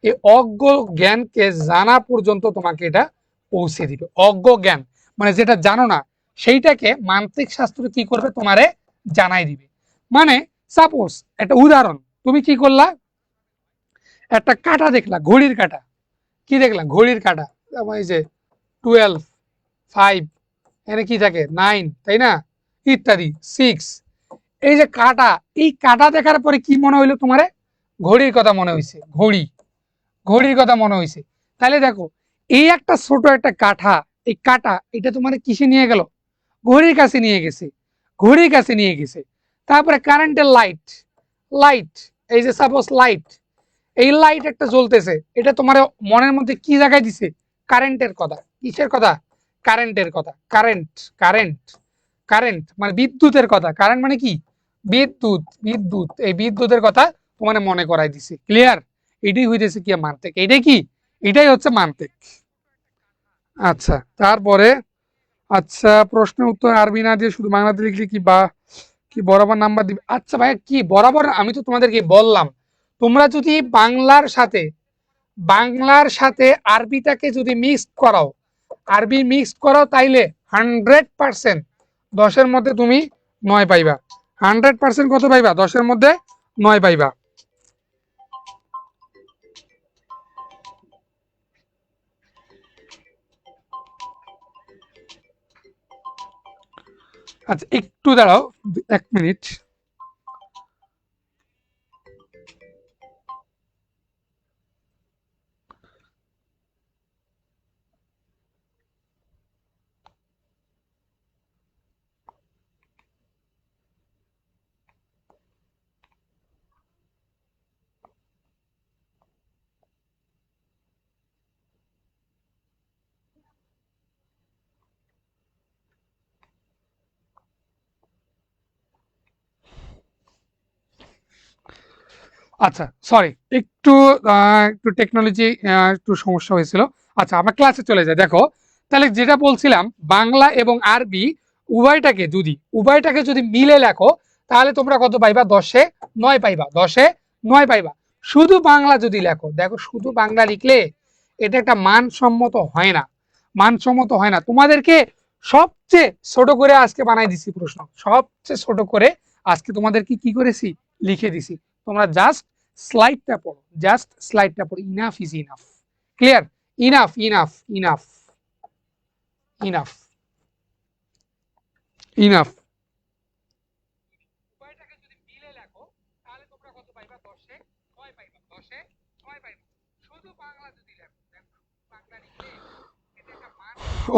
এই অজ্ঞ জ্ঞানকে জানা পর্যন্ত তোমাকে এটা পৌঁছে দিবে। অজ্ঞ জ্ঞান মানে যেটা জানো না সেইটাকে মান্তিক শাস্ত্র কি করবে? তোমারে জানাই দিবে। মানে সাপোজ একটা উদাহরণ, তুমি কি করলা? একটা কাঁটা দেখলা, ঘড়ির কাঁটা। কি দেখলা? ঘড়ির কাঁটা। এই যে 12, 5, এখানে কি থাকে? 9, তাই না? ইত্যাদি, 6। এই যে কাঁটা, এই কাঁটা দেখার পরে কি মনে হইলো তোমারে? ঘড়ির কথা মনে হইছে। ঘড়ির কথা মনে হইছে। তাহলে দেখো এই একটা ছোট একটা কাঁটা, এই কাঁটা এটা তোমার কিসে নিয়ে গেল? ঘড়ির কাছে নিয়ে গেছে, ঘড়ির কাছে নিয়ে গেছে। তারপরে কারেন্টের লাইট, লাইট, এই যে সাপোজ লাইট, এই লাইট একটা জ্বলতেছে, এটা তোমার মনের মধ্যে কি জায়গায় দিছে? কারেন্টের কথা। কিসের কথা? কারেন্টের কথা। কারেন্ট, কারেন্ট, কারেন্ট মানে বিদ্যুতের কথা। কারেন্ট মানে কি? বিদ্যুৎ, বিদ্যুৎ। এই বিদ্যুতের কথা তোমার মনে করাই দিছে। ক্লিয়ার? এটাই হইতেছে কি? মানতিক। এটাই কি? এটাই হচ্ছে মানতিক। আচ্ছা, তারপরে আচ্ছা, প্রশ্নের উত্তর আরবি না দিয়ে শুধু বাংলাতে লিখলে কি বা কি বরাবর নাম্বার দিবে? আচ্ছা ভাইয়া, কি বরাবর? আমি তো তোমাদেরকে বললাম তোমরা যদি বাংলার সাথে আরবিটাকে যদি মিক্স করাও, আরবি মিক্স করাও, তাইলে 100% 10-এর মধ্যে তুমি 9 পাইবা। 100% কত পাইবা? 10-এর মধ্যে 9 পাইবা। আচ্ছা, একটু দাঁড়াও, 1 মিনিট। আচ্ছা, সরি, একটু একটু টেকনোলজি একটু সমস্যা হয়েছিল। আচ্ছা আমরা ক্লাসে চলে যাই। দেখো তাহলে যেটা বলছিলাম, বাংলা এবং আরবি উভয়টাকে যদি মিলে লেখো তাহলে তোমরা কত পাইবা? 10-এ 9 পাইবা, 10-এ 9 পাইবা। শুধু বাংলা যদি লেখো, দেখো শুধু বাংলা লিখলে এটা একটা মানসম্মত হয় না, মানসম্মত হয় না। তোমাদেরকে সবচেয়ে ছোট করে আজকে বানাই দিছি প্রশ্ন, সবচেয়ে ছোট করে আজকে তোমাদেরকে কি করেছি? লিখে দিছি। তোমরা জাস্ট স্লাইডটা পড়ো, জাস্ট স্লাইডটা পড়ো। Enough is enough. Clear? Enough enough enough enough enough.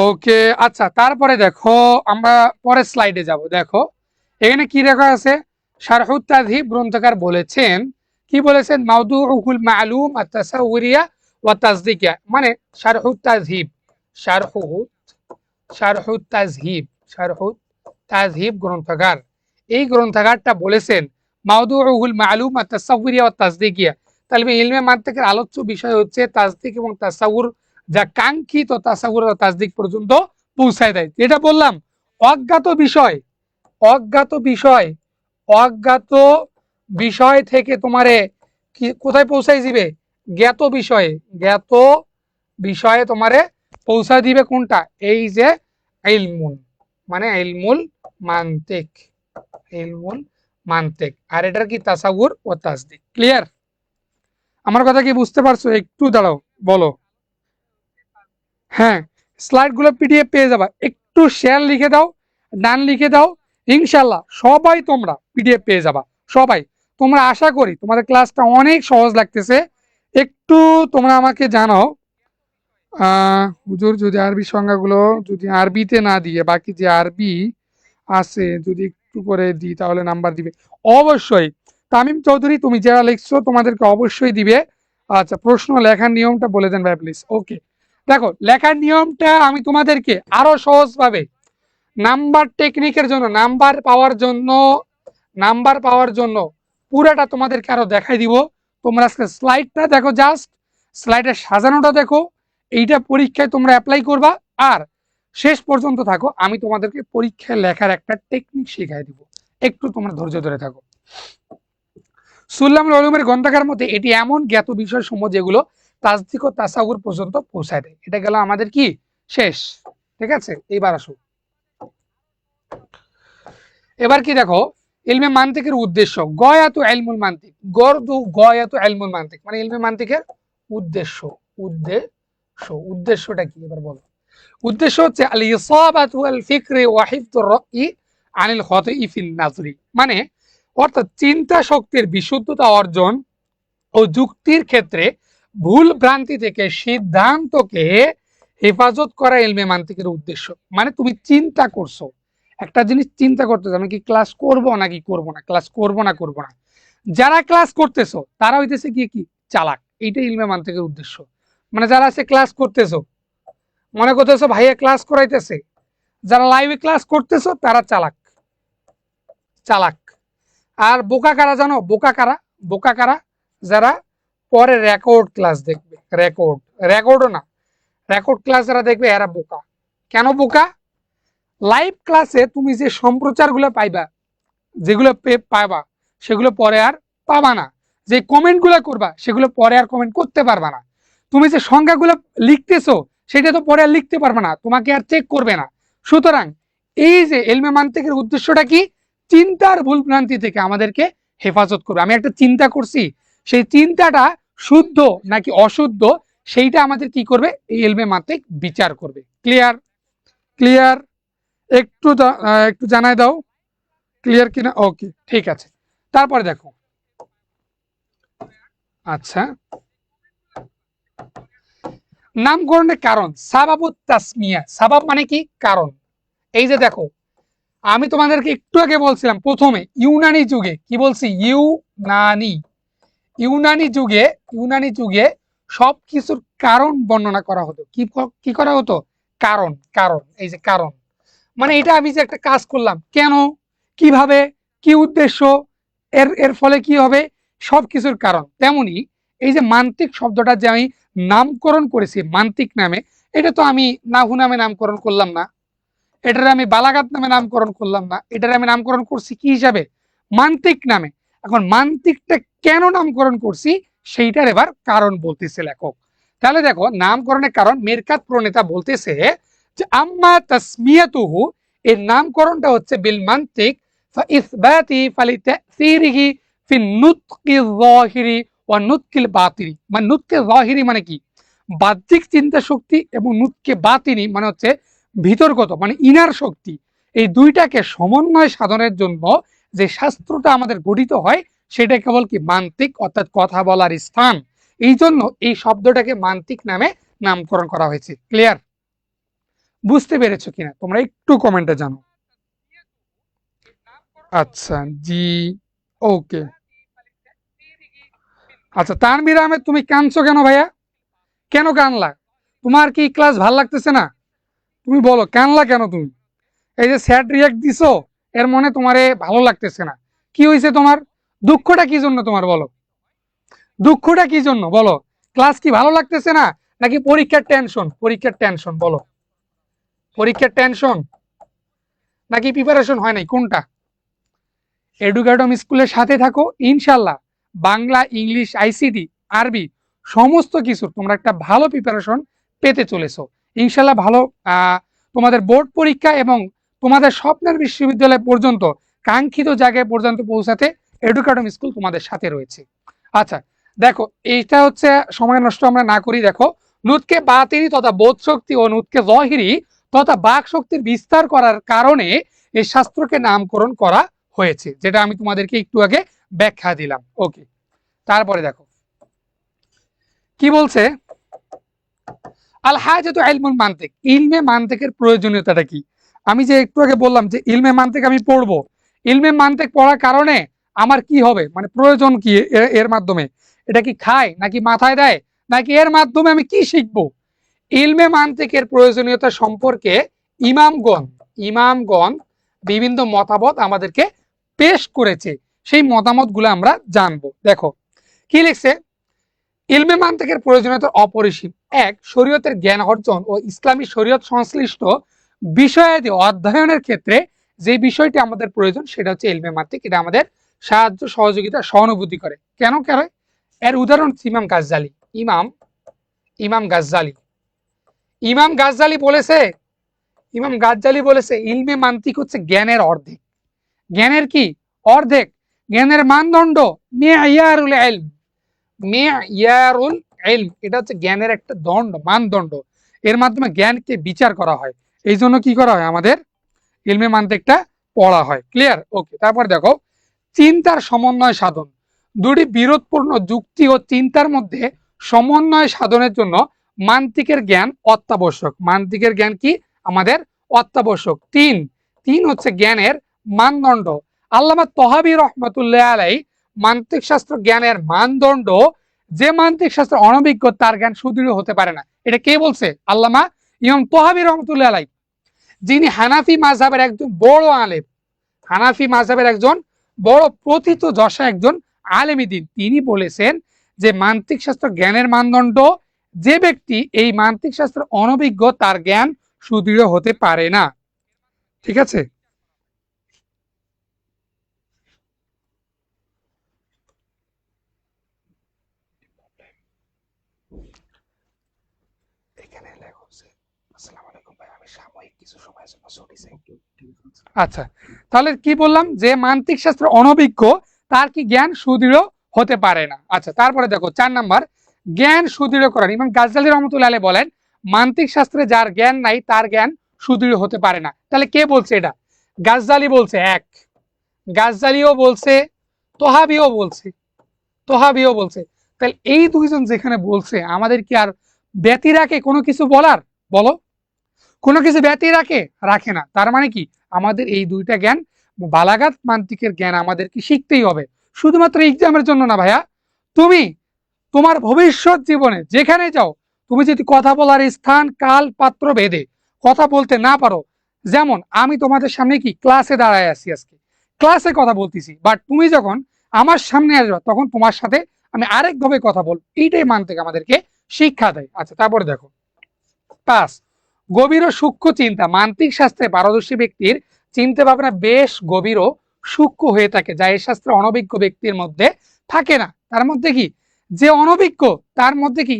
Okay আচ্ছা, তারপরে দেখো আমরা পরের স্লাইডে যাব। দেখো এখানে কি লেখা আছে? শারহুত তাযহিব গ্রন্থকার বলেছেন, কি বলেছেন? মাউদুউহুল মালুম আত-তাসাউরিয়া ওয়া তাসদিকিয়া, মানে শারহুত তাযহিব, শারহুত শারহুত তাযহিব শারহুত তাযহিব গ্রন্থকার, এই গ্রন্থকারটা বলেছেন মাউদুউহুল মালুম আত-তাসাউরিয়া ওয়া তাসদিকিয়া। তাহলে ইলমে মানতিকের আলোচ্য বিষয় হচ্ছে তাসদিক এবং তাসাউর, যা কাঙ্ক্ষিত তাসাউর ও তাসদিক পর্যন্ত পৌঁছায় দেয়। যেটা বললাম, অজ্ঞাত বিষয়, অজ্ঞাত বিষয়, অজ্ঞাত বিষয় থেকে তোমারে কি কোথায় পৌঁছাই দিবে? জ্ঞাত বিষয়ে, জ্ঞাত বিষয়ে তোমারে পৌঁছা দিবে কোনটা? এই যে ইলমুল, মানে ইলমুল মানতিক, ইলমুল মানতিক। আর এটার কি? তাসাউর ও তাসদিক। ক্লিয়ার? আমার কথা কি বুঝতে পারছো? একটু দাঁড়াও, বলো। হ্যাঁ, স্লাইড গুলো পিডিএফ পেয়ে যাবা, একটু শেয়ার লিখে দাও, ডান লিখে দাও, ইনশাল্লাহ সবাই তোমরা পিডিএফ পেয়ে যাবা। সবাই তোমরা, আশা করি তোমাদের ক্লাসটা অনেক সহজ লাগতেছে। একটু তোমরা আমাকে জানাও, হুজুর যদি আরবি সংজ্ঞাগুলো যদি আরবিতে না দিয়ে বাকি যে আরবি আছে যদি একটু করে দিই তাহলে নাম্বার দিবে। অবশ্যই তামিম চৌধুরী, তুমি যারা লিখছো তোমাদেরকে অবশ্যই দিবে। আচ্ছা, প্রশ্ন লেখার নিয়মটা বলে দেন ভাই প্লিজ। ওকে, দেখো লেখার নিয়মটা আমি তোমাদেরকে আরো সহজভাবে নাম্বার টেকনিকের জন্য, নাম্বার পাওয়ার জন্য পুরাটা তোমাদেরকে আরো দেখাই দিব। তোমরা আজকে স্লাইডটা দেখো, জাস্ট স্লাইডের সাজানোটা দেখো, এইটা পরীক্ষায় তোমরা অ্যাপ্লাই করবা। আর শেষ পর্যন্ত থাকো, আমি তোমাদেরকে পরীক্ষায় লেখার একটা টেকনিক শিখাই দিব, একটু তোমরা ধৈর্য ধরে থাকো। সুল্লামুল উলুমের গ্রন্থাগার মধ্যে এটি এমন জ্ঞাত বিষয় সমূহ যেগুলো তাসদিক ও তাসাউর পর্যন্ত পৌঁছায় দেয়। এটা গেল আমাদের কি? শেষ। ঠিক আছে, এইবার আসো। এবার কি দেখো, ইলমে মানতিকের উদ্দেশ্য, গয়াতু ইলমুল মানতিক, গয়াতু ইলমুল মানতিক, মানে ইলমে মানতিকের উদ্দেশ্য। উদ্দেশ্যটা কি এবার বলো? উদ্দেশ্য হচ্ছে আল ইসাবাতু ওয়াল ফিকরি ওয়া হিফযুর রাই আনিল খাতিই ফিন নাজরি, মানে অর্থাৎ চিন্তা শক্তির বিশুদ্ধতা অর্জন ও যুক্তির ক্ষেত্রে ভুল ভ্রান্তি থেকে সিদ্ধান্তকে হেফাজত করা ইলমে মানতিকের উদ্দেশ্য। মানে তুমি চিন্তা করছো, একটা জিনিস চিন্তা করতেছো, আমি কি ক্লাস করব নাকি করব না, ক্লাস করব না করব না। যারা ক্লাস করতেছো তারা হইতেছে কি চালাক, এইটা ইলমে মানতিকের উদ্দেশ্য। মানে যারা আছে ক্লাস করতেছো, মনে করতেছো ভাইয়া ক্লাস করাইতেছে, যারা লাইভে ক্লাস করতেছো তারা চালাক, চালাক। আর বোকা কারা জানো? বোকা কারা? যারা পরে রেকর্ড ক্লাস দেখবে, রেকর্ডও না, রেকর্ড ক্লাস যারা দেখবে এরা বোকা। কেন বোকা? লাইভ ক্লাসে তুমি যে সম্প্রচারগুলো পাইবা, যেগুলো পাবা সেগুলো পরে আর পাবা না। যে কমেন্টগুলো করবা সেগুলো পরে আর কমেন্ট করতে পারবা না। তুমি যে সংখ্যাগুলো লিখতেছো সেটা তো পরে আর লিখতে পারবে না, তোমাকে আর চেক করবে না। সুতরাং এই যে ইলমে মানতিকের উদ্দেশ্যটা কি? চিন্তার ভুল ভ্রান্তি থেকে আমাদেরকে হেফাজত করবে। আমি একটা চিন্তা করছি, সেই চিন্তাটা শুদ্ধ নাকি অশুদ্ধ সেইটা আমাদের কি করবে? এই ইলমে মানতিক বিচার করবে। ক্লিয়ার? ক্লিয়ার? একটু একটু জানাই দাও ক্লিয়ার কিনা। ওকে, ঠিক আছে। তারপরে দেখো, আচ্ছা, নামকরণের কারণ, সাবাবুত তাসমিয়া। সাবাব মানে কি? কারণ। এই যে দেখো, আমি তোমাদেরকে একটু আগে বলছিলাম প্রথমে ইউনানি যুগে, কি বলছি? ইউনানি যুগে সবকিছুর কারণ বর্ণনা করা হতো। কি করা হতো? কারণ। এই যে কারণ, মানে এটা আমি যে একটা কাজ করলাম কেন, কিভাবে, কি উদ্দেশ্য, এর ফলে কি হবে, সবকিছুর কারণ। তেমনি এই যে মান্তিক শব্দটা যে আমি নামকরণ করেছি মান্তিক নামে, এটা তো আমি নাহু নামে নামকরণ করলাম না, এটার আমি বালাগাত নামে নামকরণ করলাম না, এটার আমি নামকরণ করছি কি হিসাবে? মান্তিক নামে। এখন মান্তিকটা কেন নামকরণ করছি সেইটার এবার কারণ বলতেছে লেখক। তাহলে দেখো নামকরণের কারণ, মেরকাত প্রণেতা বলতেছে যে আম্মা তাসমিয়াতুহু, এর নামকরণটা হচ্ছে বিল মান্তিক ফাইসবাতি ফালিতাসিরিহি ফি নুতকি যাহিরি ওয়া নুতকিল বাতিনি। মানে নুতকে যাহিরি মানে কি? বাহ্যিক চিন্তা শক্তি, এবং নুতকে বাতিনি মানে হচ্ছে ভিতরগত মানে ইনার শক্তি, এই দুইটাকে সমন্বয় সাধনের জন্য যে শাস্ত্রটা আমাদের গঠিত হয় সেটা কেবল কি মান্তিক, অর্থাৎ কথা বলার স্থান। এই জন্য এই শব্দটাকে মান্তিক নামে নামকরণ করা হয়েছে। ক্লিয়ার? বুঝতে পেরেছো কিনা তোমরা একটু কমেন্টে জানো। আচ্ছা জি, ওকে। আচ্ছা তানভীর আহমেদ, তুমি কাঁদছো কেন ভাইয়া? কেন কানলা? তোমার কি ক্লাস ভাল লাগতেছে না? তুমি বলো কানলা কেন তুমি? এই যে স্যাড রিয়াক্ট দিছো, এর মনে তোমারে ভালো লাগতেছে না, কি হয়েছে তোমার? দুঃখটা কি জন্য তোমার বলো? দুঃখটা কি জন্য বলো? ক্লাস কি ভালো লাগতেছে না, নাকি পরীক্ষার টেনশন? পরীক্ষার টেনশন বলো, পরীক্ষার টেনশন নাকি প্রিপারেশন হয় নাই, কোনটা? এডুকেটম স্কুলের সাথে থাকো, ইনশাল্লাহ বাংলা, ইংলিশ, আইসিটি, আরবি সমস্ত কিছু তোমরা একটা ভালো প্রিপারেশন পেতে চলেছো ইনশাল্লাহ। ভালো তোমাদের বোর্ড পরীক্ষা এবং তোমাদের স্বপ্নের বিশ্ববিদ্যালয় পর্যন্ত, কাঙ্ক্ষিত জায়গায় পর্যন্ত পৌঁছাতে এডুকেটম স্কুল তোমাদের সাথে রয়েছে। আচ্ছা দেখো, এইটা হচ্ছে সময় নষ্ট আমরা না করি। দেখো, নুতকে বাতিনি তথা বোধ শক্তি ও নুতকে জহিরি তথা বাক শক্তির বিস্তার করার কারণে এই শাস্ত্রকে নামকরণ করা হয়েছে, যেটা আমি তোমাদেরকে একটু আগে ব্যাখ্যা দিলাম। ওকে, তারপরে দেখো কি বলছে, আল হাজাতু ইলমুল মানতিক, ইলমে মানতিকের প্রয়োজনীয়তাটা কি? আমি যে একটু আগে বললাম যে ইলমে মানতিক আমি পড়বো, ইলমে মানতিক পড়ার কারণে আমার কি হবে, মানে প্রয়োজন কি এর মাধ্যমে? এটা কি খায় নাকি মাথায় দেয়, নাকি এর মাধ্যমে আমি কি শিখবো? ইলমে মানতিকের প্রয়োজনীয়তা সম্পর্কে ইমামগণ ইমামগণ বিভিন্ন মতামত আমাদেরকে পেশ করেছে, সেই মতামতগুলো আমরা জানবো। দেখো কি লিখছে, ইলমে মানতিকের প্রয়োজনীয়তা অপরিসীম। এক, শরীয়তের জ্ঞান অর্জন ও ইসলামী শরীয়ত সংশ্লিষ্ট বিষয়াদি অধ্যয়নের ক্ষেত্রে যে বিষয়টি আমাদের প্রয়োজন সেটা হচ্ছে ইলমে মানতিক। এটা আমাদের সাহায্য, সহযোগিতা, সহানুভূতি করে। কেন করে? এর উদাহরণ ইমাম গাজ্জালি। ইমাম গাজ্জালি ইমাম গাজ্জালি বলেছে, ইমাম গাজ্জালি বলেছে ইলমে মানতিক হচ্ছে জ্ঞানের অর্ধেক। জ্ঞানের কি অর্ধেক? জ্ঞানের মানদণ্ড মেয়ারুল ইলম, মেয়ারুল ইলম এটা হচ্ছে জ্ঞানের একটা দণ্ড, মানদণ্ড। এর মাধ্যমে জ্ঞানকে বিচার করা হয়, এই জন্য কি করা হয়, আমাদের ইলমে মানতিকটা পড়া হয়। ক্লিয়ার? ওকে, তারপর দেখো চিন্তার সমন্বয় সাধন। দুটি বিরোধপূর্ণ যুক্তি ও চিন্তার মধ্যে সমন্বয় সাধনের জন্য মানতিকের জ্ঞান অত্যাবশ্যক। মানতিকের জ্ঞান কি আমাদের অত্যাবশ্যক। তিন হচ্ছে জ্ঞানের মানদণ্ড। আল্লামা তহাবী রহমতুল্লাহ আলাই মানতিক শাস্ত্র জ্ঞানের মানদণ্ড, যে মানতিক শাস্ত্র অনভিজ্ঞ তার জ্ঞান সুদৃঢ় হতে পারে না। এটা কে বলছে? আল্লামা ইমাম তহাবী রহমতুল্লাহ আলাই, যিনি হানাফি মাযহাবের একজন বড় আলেম, হানাফি মাযহাবের একজন বড় প্রথিত যশা একজন আলেমী দ্বীন। তিনি বলেছেন যে মানতিক শাস্ত্র জ্ঞানের মানদণ্ড, যে ব্যক্তি এই মানতিক শাস্ত্র অনভিজ্ঞ তার জ্ঞান সুদৃঢ় হতে পারে না। ঠিক আছে? আচ্ছা, তাহলে কি বললাম, যে মানতিক শাস্ত্র অনভিজ্ঞ তার কি জ্ঞান সুদৃঢ় হতে পারে না। আচ্ছা, তারপরে দেখো 4 নাম্বার, জ্ঞান সুদৃঢ় করেন। ইমাম গাজ্জালী রহমতুল্লাহ আলাইহি বলেন মানতিক শাস্ত্রে যার জ্ঞান নাই তার জ্ঞান সুদৃঢ় হতে পারে না। তাহলে কে বলছে এটা? গাজ্জালী বলছে। এক, গাজ্জালীও বলছে, তোহাবিও বলছে, তোহাবিও বলছে। তাহলে এই দুইজন যেখানে বলছে, আমাদের কি আর ব্যতি রাখে কোনো কিছু বলার? বলো, কোনো কিছু ব্যতি রাখে? রাখে না। তার মানে কি আমাদের এই দুইটা জ্ঞান, বালাগাত মান্তিকের জ্ঞান আমাদের কি শিখতেই হবে, শুধুমাত্র এক্সামের জন্য না ভাইয়া। তুমি তোমার ভবিষ্যৎ জীবনে যেখানে যাও, তুমি যদি কথা বলার স্থান, কাল, পাত্র ভেদে কথা বলতে না পারো, যেমন আমি তোমাদের সামনে কি ক্লাসে দাঁড়ায় আছি, আজকে ক্লাসে কথা বলতেছি, বাট তুমি যখন আমার সামনে আসবে তখন তোমার সাথে আমি আরেকভাবে কথা বলবো। এইটাই মানতিক আমাদেরকে শিক্ষা দেয়। আচ্ছা, তারপরে দেখো 5, গভীর ও সূক্ষ্ম চিন্তা, মানসিক শাস্ত্রে পারদর্শী ব্যক্তির চিন্তা ভাবনা বেশ গভীর ও সূক্ষ্ম হয়ে থাকে, যা এই শাস্ত্রে অনভিজ্ঞ ব্যক্তির মধ্যে থাকে না। তার মধ্যে কি, যে অনভিজ্ঞ তার মধ্যে কি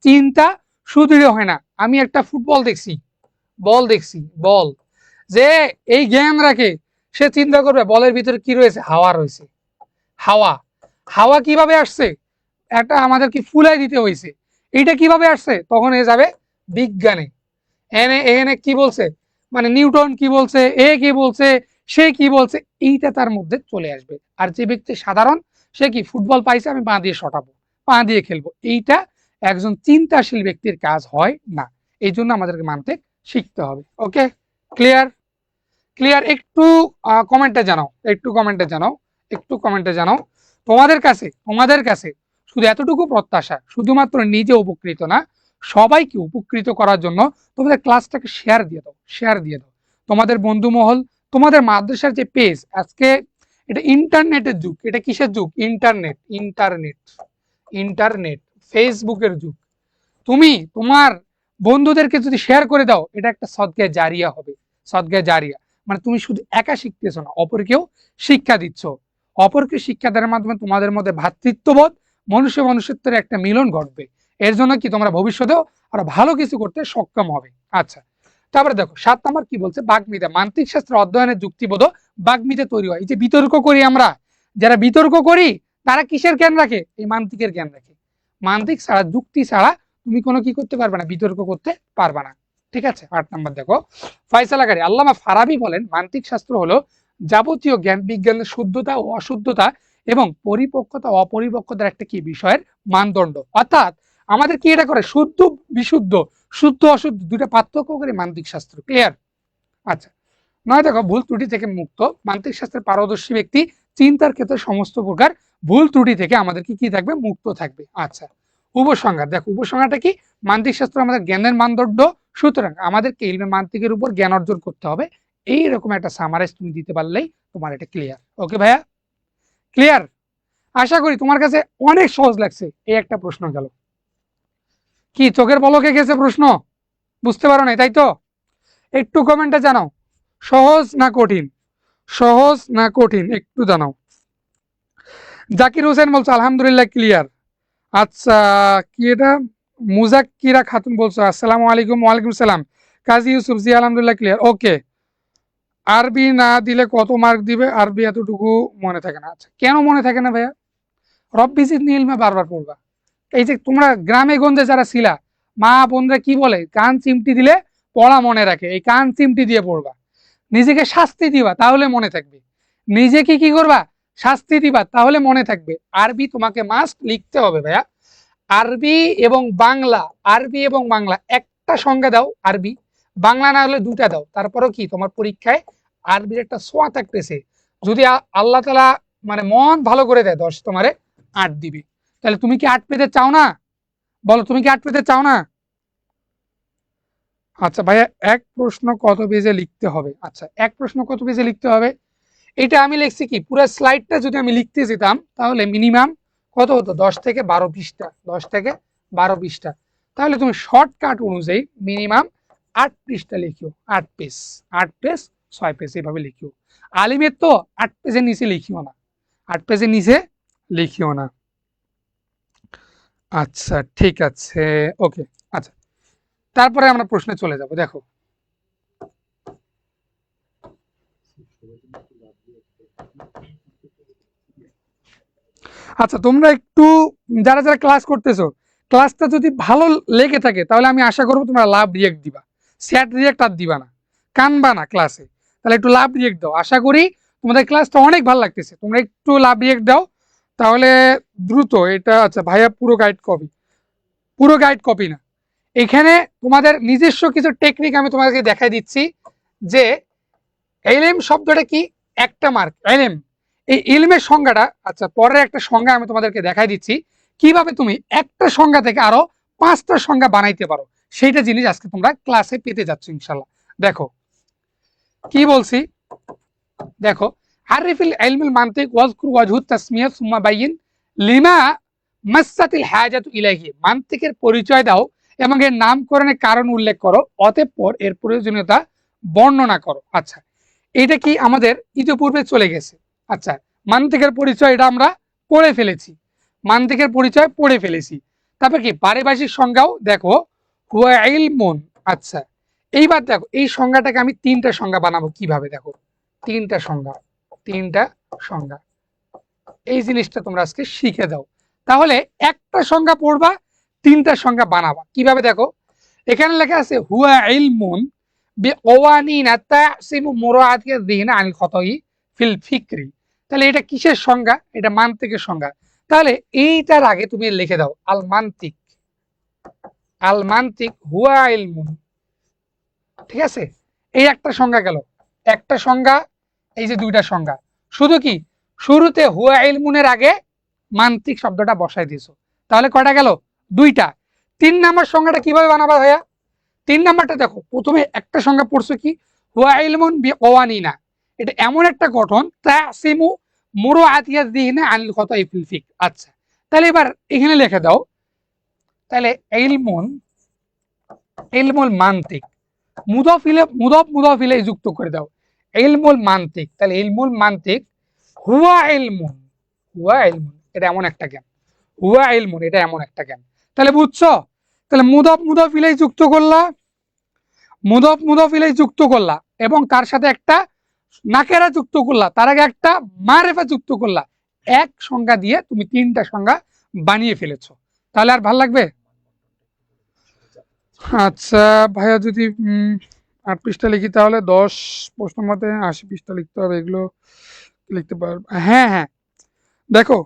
চিন্তা সুদৃঢ় হয় না। আমি একটা ফুটবল দেখছি, বল দেখছি, বল যে এই জ্ঞান রাখে, সে চিন্তা করবে বলের ভিতরে কি রয়েছে, হাওয়া রয়েছে। হাওয়া, হাওয়া কিভাবে আসছে, একটা আমাদের কি ফুলাই দিতে হয়েছে, এইটা কিভাবে আসছে, তখন এ যাবে বিজ্ঞানে। এনে এনে কি বলছে, মানে নিউটন কি বলছে, এ কি বলছে, সে কি বলছে, এইটা তার মধ্যে চলে আসবে। আর যে ব্যক্তি সাধারণ, সে কি ফুটবল পাইছে, আমি পা দিয়ে শটাবো, পা দিয়ে খেলবো, এইটা একজন চিন্তাশীল ব্যক্তির কাজ হয় না। এই জন্য আমাদেরকে মানতে শিখতে হবে। ওকে, ক্লিয়ার? ক্লিয়ার? একটু কমেন্টে জানাও, একটু কমেন্টে জানাও, একটু কমেন্টে জানাও। তোমাদের কাছে শুধু এতটুকু প্রত্যাশা, শুধুমাত্র নিজে উপকৃত না, সবাইকে উপকৃত করার জন্য তোমাদের ক্লাসটাকে শেয়ার দিয়ে দাও, শেয়ার দিয়ে দাও। তোমাদের বন্ধু মহল, তোমাদের মাদ্রাসার যে পেজ, আজকে এটা ইন্টারনেটের যুগ। এটা কিসের যুগ? ইন্টারনেট, ইন্টারনেট, ইন্টারনেট, ফেসবুকের যুগ। তুমি তোমার বন্ধুদেরকে যদি শেয়ার করে দাও, এটা একটা সদকায়ে জারিয়া হবে। সদকায়ে জারিয়া মানে তুমি শুধু একা শিখতেছো না, অপরকেও শিক্ষা দিচ্ছ। অপরকে শিক্ষা দেওয়ার মাধ্যমে তোমাদের মধ্যে ভ্রাতৃত্ববোধ, মনুষ্য মনুষ্যত্বের একটা মিলন ঘটবে। এর জন্য কি তোমরা ভবিষ্যতেও আরো ভালো কিছু করতে সক্ষম হবে। আচ্ছা, তারপরে দেখো 7 নম্বর কি বলছে, বাগ্মিতা, মানসিক শাস্ত্র অধ্যয়নের যুক্তিবোধ বাগ্মিতা তৈরি হয়। এই যে বিতর্ক করি আমরা, যারা বিতর্ক করি তারা কিসের জ্ঞান রাখে? এই মান্তিকের জ্ঞান রাখে। মান্তিক ছাড়া, যুক্তি ছাড়া তুমি কোনো কি করতে পারবে না, বিতর্ক করতে পারবে না। ঠিক আছে। 8 নম্বর দেখো, ফয়সালাকারী আল্লামা ফারাবি বলেন, মানসিক শাস্ত্র হলো যাবতীয় জ্ঞান বিজ্ঞানের শুদ্ধতা ও অশুদ্ধতা এবং পরিপক্কতা অপরিপক্কতার একটা কি বিষয়ের মানদণ্ড। অর্থাৎ আমাদের কি এটা করে, শুদ্ধ বিশুদ্ধ, শুদ্ধ অশুদ্ধ দুইটা পার্থক্য করে মানসিক শাস্ত্র। ক্লিয়ার? আচ্ছা, 9 দেখো, ভুল ত্রুটি থেকে মুক্ত, মানসিক শাস্ত্রের পারদর্শী ব্যক্তি চিন্তার ক্ষেত্রে সমস্ত প্রকার ভুল ত্রুটি থেকে আমাদের কি থাকবে, মুক্ত থাকবে। আচ্ছা, উপসংহার দেখো, উপসংহারটা কি, মানসিক শাস্ত্র আমাদের জ্ঞানের মানদণ্ড, সুতরাং আমাদেরকে ইলমে মানতিকের উপর জ্ঞান অর্জন করতে হবে। এইরকম একটা সামারাইজ তুমি দিতে পারলেই তোমার এটা ক্লিয়ার। ওকে ভাইয়া, ক্লিয়ার? আশা করি তোমার কাছে অনেক সহজ লাগছে। এই একটা প্রশ্ন গেল, কি চোখের পলকে গেছে প্রশ্ন? বুঝতে পারো নাই তাই তো? একটু কমেন্টে জানাও, সহজ না কঠিন, সহজ না কঠিন, একটু জানাও। জাকির হোসেন বলছো আলহামদুলিল্লাহ ক্লিয়ার। আচ্ছা, কি এটা, মুজাক্কিরা খাতুন বলছো আসসালামু আলাইকুম। ওয়ালাইকুম সালাম। কাজী ইউসুফ, জি আলহামদুলিল্লাহ ক্লিয়ার। ওকে, আরবি না দিলে কত মার্ক দিবে? আরবি এতটুকু মনে থাকে না। আচ্ছা, কেন মনে থাকে না ভাইয়া? রব্বি জিদনি ইলমা বারবার পড়বা। এই যে তোমরা গ্রামে গঞ্জে যারা ছিলা, মা বোনরা কি বলে, কান চিমটি দিলে পড়া মনে রাখে, এই কান চিমটি দিয়ে পড়বা। নিজেকে শাস্তি দিবা, তাহলে মনে থাকবে। নিজেকে কি করবা, শাস্তি দিবা, তাহলে মনে থাকবে। আরবি তোমাকে মাস্ট লিখতে হবে ভাইয়া। আরবি এবং বাংলা, আরবি এবং বাংলা একটা সংজ্ঞা দাও, আরবি বাংলা না হলে দুটা দাও, তারপরও কি তোমার পরীক্ষায় আরবির একটা সোয়া থাকতেছে। যদি আল্লাহ তাআলা মানে মন ভালো করে দেয়, 10 তোমারে 8 দিবে। তাহলে তুমি কি 8 পেতে চাও না? বলো, তুমি কি 8 পেতে চাও না? আচ্ছা ভাইয়া, এক প্রশ্ন কত পেজে লিখতে হবে? আচ্ছা, এক প্রশ্ন কত পেজে লিখতে হবে, এটা আমি লিখছি কি, পুরো স্লাইডটা যদি আমি লিখতে যেতাম তাহলে মিনিমাম কত হতো, 10 থেকে 12 পৃষ্ঠা, 10 থেকে 12 পৃষ্ঠা। তাহলে তুমি শর্টকাট অনুযায়ী মিনিমাম 8 পৃষ্ঠা লিখিও, 8 পেজ, 8 পেজ 6 পেজ এইভাবে লিখিও। আলিমের তো 8 পেজের নিচে লিখিও না, 8 পেজের নিচে লিখিও না। আচ্ছা, ঠিক আছে, ওকে। আচ্ছা, তারপরে আমরা প্রশ্নে চলে যাব। দেখো, আচ্ছা তোমরা একটু যারা যারা ক্লাস করতেছো, ক্লাসটা যদি ভালো লেগে থাকে তাহলে আমি আশা করবো তোমরা লাভ রিয়েক্ট দিবা, স্যাট রিয়েক্ট আর দিবা না, কানবা না ক্লাসে। তাহলে একটু লাভ রিয়েক্ট দাও, আশা করি তোমাদের ক্লাসটা অনেক ভালো লাগতেছে। তোমরা একটু লাভ রিয়েক্ট দাও তাহলে দ্রুত এটা। আচ্ছা ভাইয়া, পুরো গাইড কপি, পুরো গাইড কপি না, এখানে তোমাদের নিজস্ব কিছু টেকনিক আমি তোমাদেরকে দেখাই দিচ্ছি। যে এলএম শব্দটা কি, একটা মার্ক এলএম, এই ইলমের সংজ্ঞাটা, আচ্ছা পরের একটা সংজ্ঞা আমি তোমাদেরকে দেখাই দিচ্ছি, কিভাবে তুমি একটা সংজ্ঞা থেকে আরো 5টা সংজ্ঞা বানাইতে পারো, সেইটা জিনিস আজকে তোমরা ক্লাসে পেতে যাচ্ছ ইনশাল্লাহ। দেখো কি বলছি, দেখো, আরিফিল ইলমুল মানতিক ওয়াজকুর ওয়াজহুত তাসমিয়া সুম্মা বাইয়িন লিমা মাসসাতিল হাজাতু ইলাইহি, মান্তিকের পরিচয় দাও এবং এর নামকরণের কারণ উল্লেখ করো, অতঃপর এর প্রয়োজনীয়তা বর্ণনা করো। আচ্ছা, এটা কি আমাদের ইতিপূর্বে চলে গেছে। আচ্ছা, মান্তিকের পরিচয় এটা আমরা পড়ে ফেলেছি, মান্তিকের পরিচয় পড়ে ফেলেছি। তারপর কি পারিভাষিক সংজ্ঞাও দেখো, হুয়া ইলমুন। আচ্ছা, এইবার দেখো এই সংজ্ঞাটাকে আমি তিনটা সংজ্ঞা বানাবো কিভাবে, দেখো তিনটা সংজ্ঞা, তিনটা সংজ্ঞা, এই জিনিসটা তোমরা আজকে শিখে দাও। তাহলে একটা সংজ্ঞা পড়বা, তিনটা সংজ্ঞা বানাবা কিভাবে, দেখো এখানে লেখা আছে হুয়া ইলমুন বিকওয়ানিনা তাসিমু মুরাআতিয যিহনি আনিল খতাই ফিল ফিকরি। তাহলে এটা কিসের সংজ্ঞা, এটা মান্তিকের সংজ্ঞা। তাহলে এইটার আগে তুমি লিখে দাও আল মান্তিক, আল মান্তিক হুয়া ইলমুন। ঠিক আছে, এই একটা সংজ্ঞা গেল, একটা সংজ্ঞা, এই যে দুইটা সংজ্ঞা। শুধু কি শুরুতে হুয়া ইলমুনের আগে মান্তিক শব্দটা বসাই দিয়েছো, তাহলে কয়টা গেল, দুইটা। তিন নাম্বার সংজ্ঞাটা কিভাবে বানাবা ভাইয়া, তিন নাম্বারটা দেখো, প্রথমে একটা সংজ্ঞা পড়ছো কি, হুয়া ইলমুন বিকওয়ানিনা, এটা এমন একটা গঠন তাসিমু মুরাআতিয যিহনি আনিল খতাই ফিল ফিক। আচ্ছা, তাহলে এবার এখানে লিখে দাও, তাহলে ইলমুন, ইলমুল মান্তিক, মুদফ ইলাই যুক্ত করে দাও, ইলমুল মান্তিক। তাহলে ইলমুল মান্তিক হুয়া ইলমুন, হুয়া ইলমুন এটা এমন একটা জ্ঞান, হুয়া ইলমুন এটা এমন একটা জ্ঞান। তাহলে বুঝছো, তাহলে মুদফ ইলাই যুক্ত করলা, মুদফ ইলাই যুক্ত করলা এবং তার সাথে একটা নাকেরা যুক্ত করলা, তার আগে একটা মারেফা যুক্ত করলা, এক সংজ্ঞা দিয়ে তুমি তিনটা সংজ্ঞা বানিয়ে ফেলেছো। তাহলে আর ভাল লাগবে। আচ্ছা ভাইয়া, যদি 8 পৃষ্ঠা লিখি তাহলে 10 প্রশ্ন মতে 80 পৃষ্ঠা লিখতে হবে, এগুলো লিখতে পারবো? হ্যাঁ হ্যাঁ, দেখো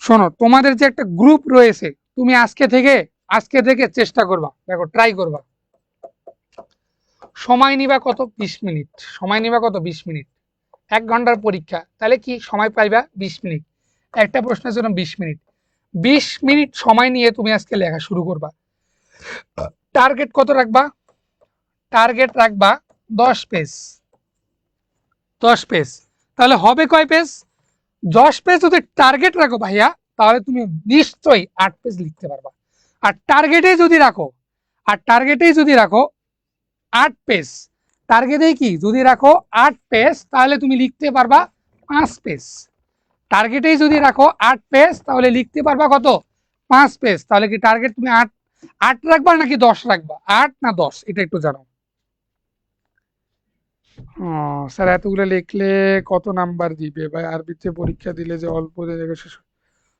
শোনো, তোমাদের যে একটা গ্রুপ রয়েছে, তুমি আজকে থেকে চেষ্টা করবা, দেখো ট্রাই করবা, সময় নিবা কত, 20 মিনিট, সময় নিবা কত, 20 মিনিট, 1 ঘন্টার পরীক্ষা, তাহলে কি সময় পাইবা 20 মিনিট, একটা প্রশ্নের জন্য 20 মিনিট, 20 মিনিট সময় নিয়ে তুমি আজকে লেখা শুরু করবা। টার্গেট কত রাখবা, টার্গেট রাখবা 10 পেজ, 10 পেজ, তাহলে হবে কয় পেজ, 10 পেজ যদি টার্গেট রাখো ভাইয়া, তাহলে তুমি নিশ্চয়ই 8 পেজ লিখতে পারবা। আর টার্গেটে যদি রাখো, আর টার্গেটেই যদি রাখো 8 পেজ, টার্গেটেই কি যদি রাখো 8 পেজ, তাহলে তুমি লিখতে পারবা 5 পেজ। টার্গেটেই যদি রাখো 8 পেজ, তাহলে লিখতে পারবা কত, 5 পেজ। তাহলে কি টার্গেট তুমি 8 রাখবা নাকি 10 রাখবা, 8 না 10, এটা একটু জানো। স্যার এতগুলো লিখলে কত নাম্বার দিবে ভাই, আরবিতে পরীক্ষা দিলে যে অল্প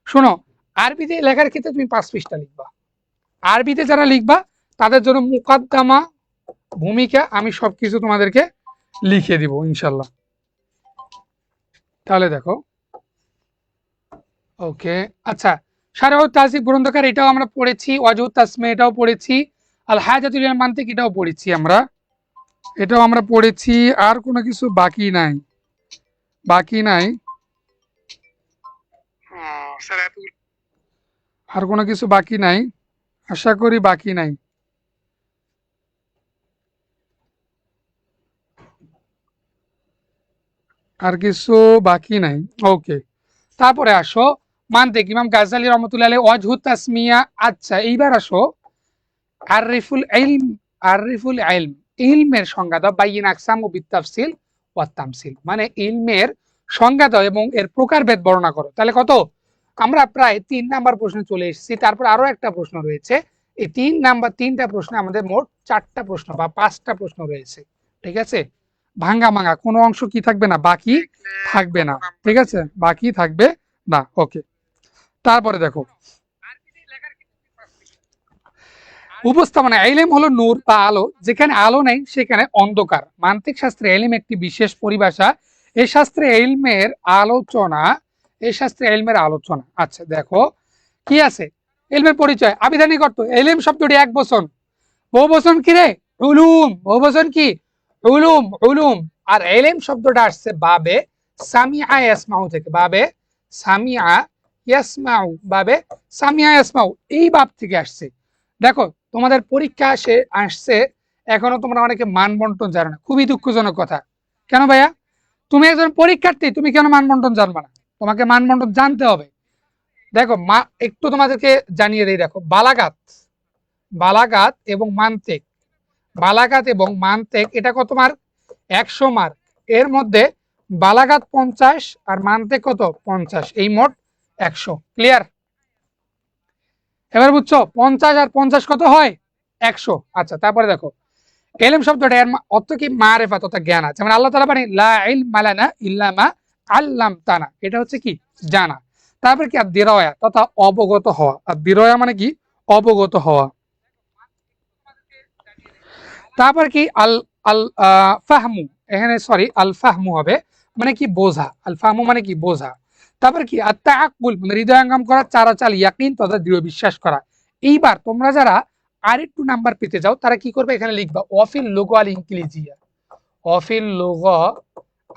শোনো, আরবিতে লেখার ক্ষেত্রে তুমি 5 পৃষ্ঠা লিখবা, আরবিতে যারা লিখবা তাদের জন্য মুকাদ্দমা, ভূমিকা আমি সবকিছু তোমাদেরকে লিখে দিব ইনশাল্লাহ। তাহলে দেখো, ওকে আচ্ছা, শারহুত তাহজিব গ্রন্থকার এটাও আমরা পড়েছি, ওয়াজহুত তাসমি এটাও পড়েছি, আল হাজাতুল ইলাল মান্তিক এটাও পড়েছি আমরা, এটাও আমরা পড়েছি। আর কোনো কিছু বাকি নাই, বাকি নাই, আর কোনো কিছু বাকি নাই, আশা করি বাকি নাই। আর কিছু বাকি নাই, ওকে। তারপরে আসো মান্তিক, ইমাম গাজ্জালী রহমতুল্লাহ আলাইহি, ওয়াজহুত তাসমিয়া। আচ্ছা, এইবার আসো আররিফুল ইলম, আররিফুল ইলম, ইলমের সংজ্ঞা দাও, বাইয়িন আকসাম ও বিতাফসিল ওয়া তামসিল, মানে ইলমের সংজ্ঞা দাও এবং এর প্রকারভেদ বর্ণনা করো। তাহলে কত, আমরা প্রায় 3 নাম্বার প্রশ্নে চলে এসেছি, তারপর আরো একটা প্রশ্ন রয়েছে, এই 3টা প্রশ্নে আমাদের মোট 4টা প্রশ্ন বা 5টা প্রশ্ন রয়েছে। ঠিক আছে, ভাঙ্গা ভাঙ্গা কোনো অংশ কি থাকবে না, বাকি থাকবে না, ঠিক আছে, বাকি থাকবে না, ওকে। তারপরে দেখো উপস্থাপনা, ইলম হলো নূর বা আলো, যেখানে আলো নেই সেখানে অন্ধকার। মান্তিক শাস্ত্রে ইলম একটি বিশেষ পরিভাষা, এই শাস্ত্রে ইলমের আলোচনা, এই শাস্ত্রে ইলমের আলোচনা। আচ্ছা দেখো কি আছে, ইলমের পরিচয়, আবিধানিক অর্থ, ইলম শব্দটি এক বচন, বহু বচন কি রে, উলুম, বহু বচন কি, উলুম, উলুম। আর ইলম শব্দটা আসছে বাবে সামিআ ইয়াসমাউ থেকে, বাবে সামিআ ইয়াসমাউ, বাবে সামিআ ইয়াসমাউ, এই বাব থেকে আসছে। দেখো তোমাদের পরীক্ষা আসছে, এখনো তোমরা অনেকে মান বন্টন জানো না, খুবই দুঃখজনক কথা। কেন ভাইয়া, তুমি একজন পরীক্ষার্থী, তুমি কেন মান বন্টন জানবা না, তোমাকে মান বন্টন জানতে হবে। দেখো একটু তোমাদেরকে জানিয়ে দিই, দেখো বালাগাত, বালাগাত এবং মান্তিক, বালাগাত এবং মান্তিক এটা কত মার্ক? 100 মার্ক। এর মধ্যে বালাগাত 50 আর মান্তিক কত? 50, এই মোট 100। ক্লিয়ার? এবার বুঝছো 50 আর 50 কত হয়? 100। আচ্ছা, তারপরে দেখো এলম শব্দটা এর অর্থ কি? মারিফাত অর্থাৎ জ্ঞান। যেমন আল্লাহ তাআলা বলেন লা ইলমা লানা ইল্লা মা আল্লামতানা, এটা হচ্ছে কি? জানা। তারপর কি? আদ-দিরায়া তথা অবগত হওয়া। আদ-দিরায়া মানে কি? অবগত হওয়া। তারপর কি? আল আল ফাহমু, এখানে সরি আল ফাহমু হবে, মানে কি? বোঝা। আল ফাহমু মানে কি? বোঝা। তারপর কি? আত-তাআক্কুল মানে হৃদয়ঙ্গম করা, চারাচাল, ইয়াকিন তথা দৃঢ় বিশ্বাস করা। এইবার তোমরা যারা আরেকটু নাম্বার পেতে যাও তারা কি করবে? এখানে লিখবা অফিল লোগো আল ইনকিলিজিয়া, অফিল লোগো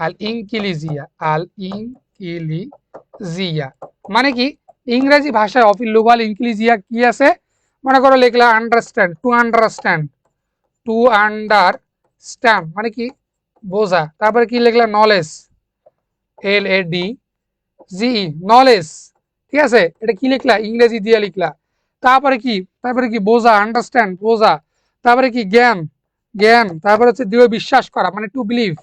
আল ইনকিলিজিয়া, আল ইনকিলিজিয়া মানে কি? ইংরেজি ভাষায় অফিল লোগো আল ইনকিলিজিয়া কি আছে? মনে করো লিখলা understand, to understand, to understand মানে কি? বোঝা। তারপরে কি লিখলা? Knowledge, LADGE, knowledge. ঠিক আছে, এটা কি লিখলা? ইংরেজি দিয়ে লিখলা। তারপরে কি? তারপরে কি? বোঝা, আন্ডারস্ট্যান্ড, বোঝা। তারপরে কি? জ্ঞান, জ্ঞান। তারপরে হচ্ছে দৃঢ় বিশ্বাস করা মানে to believe,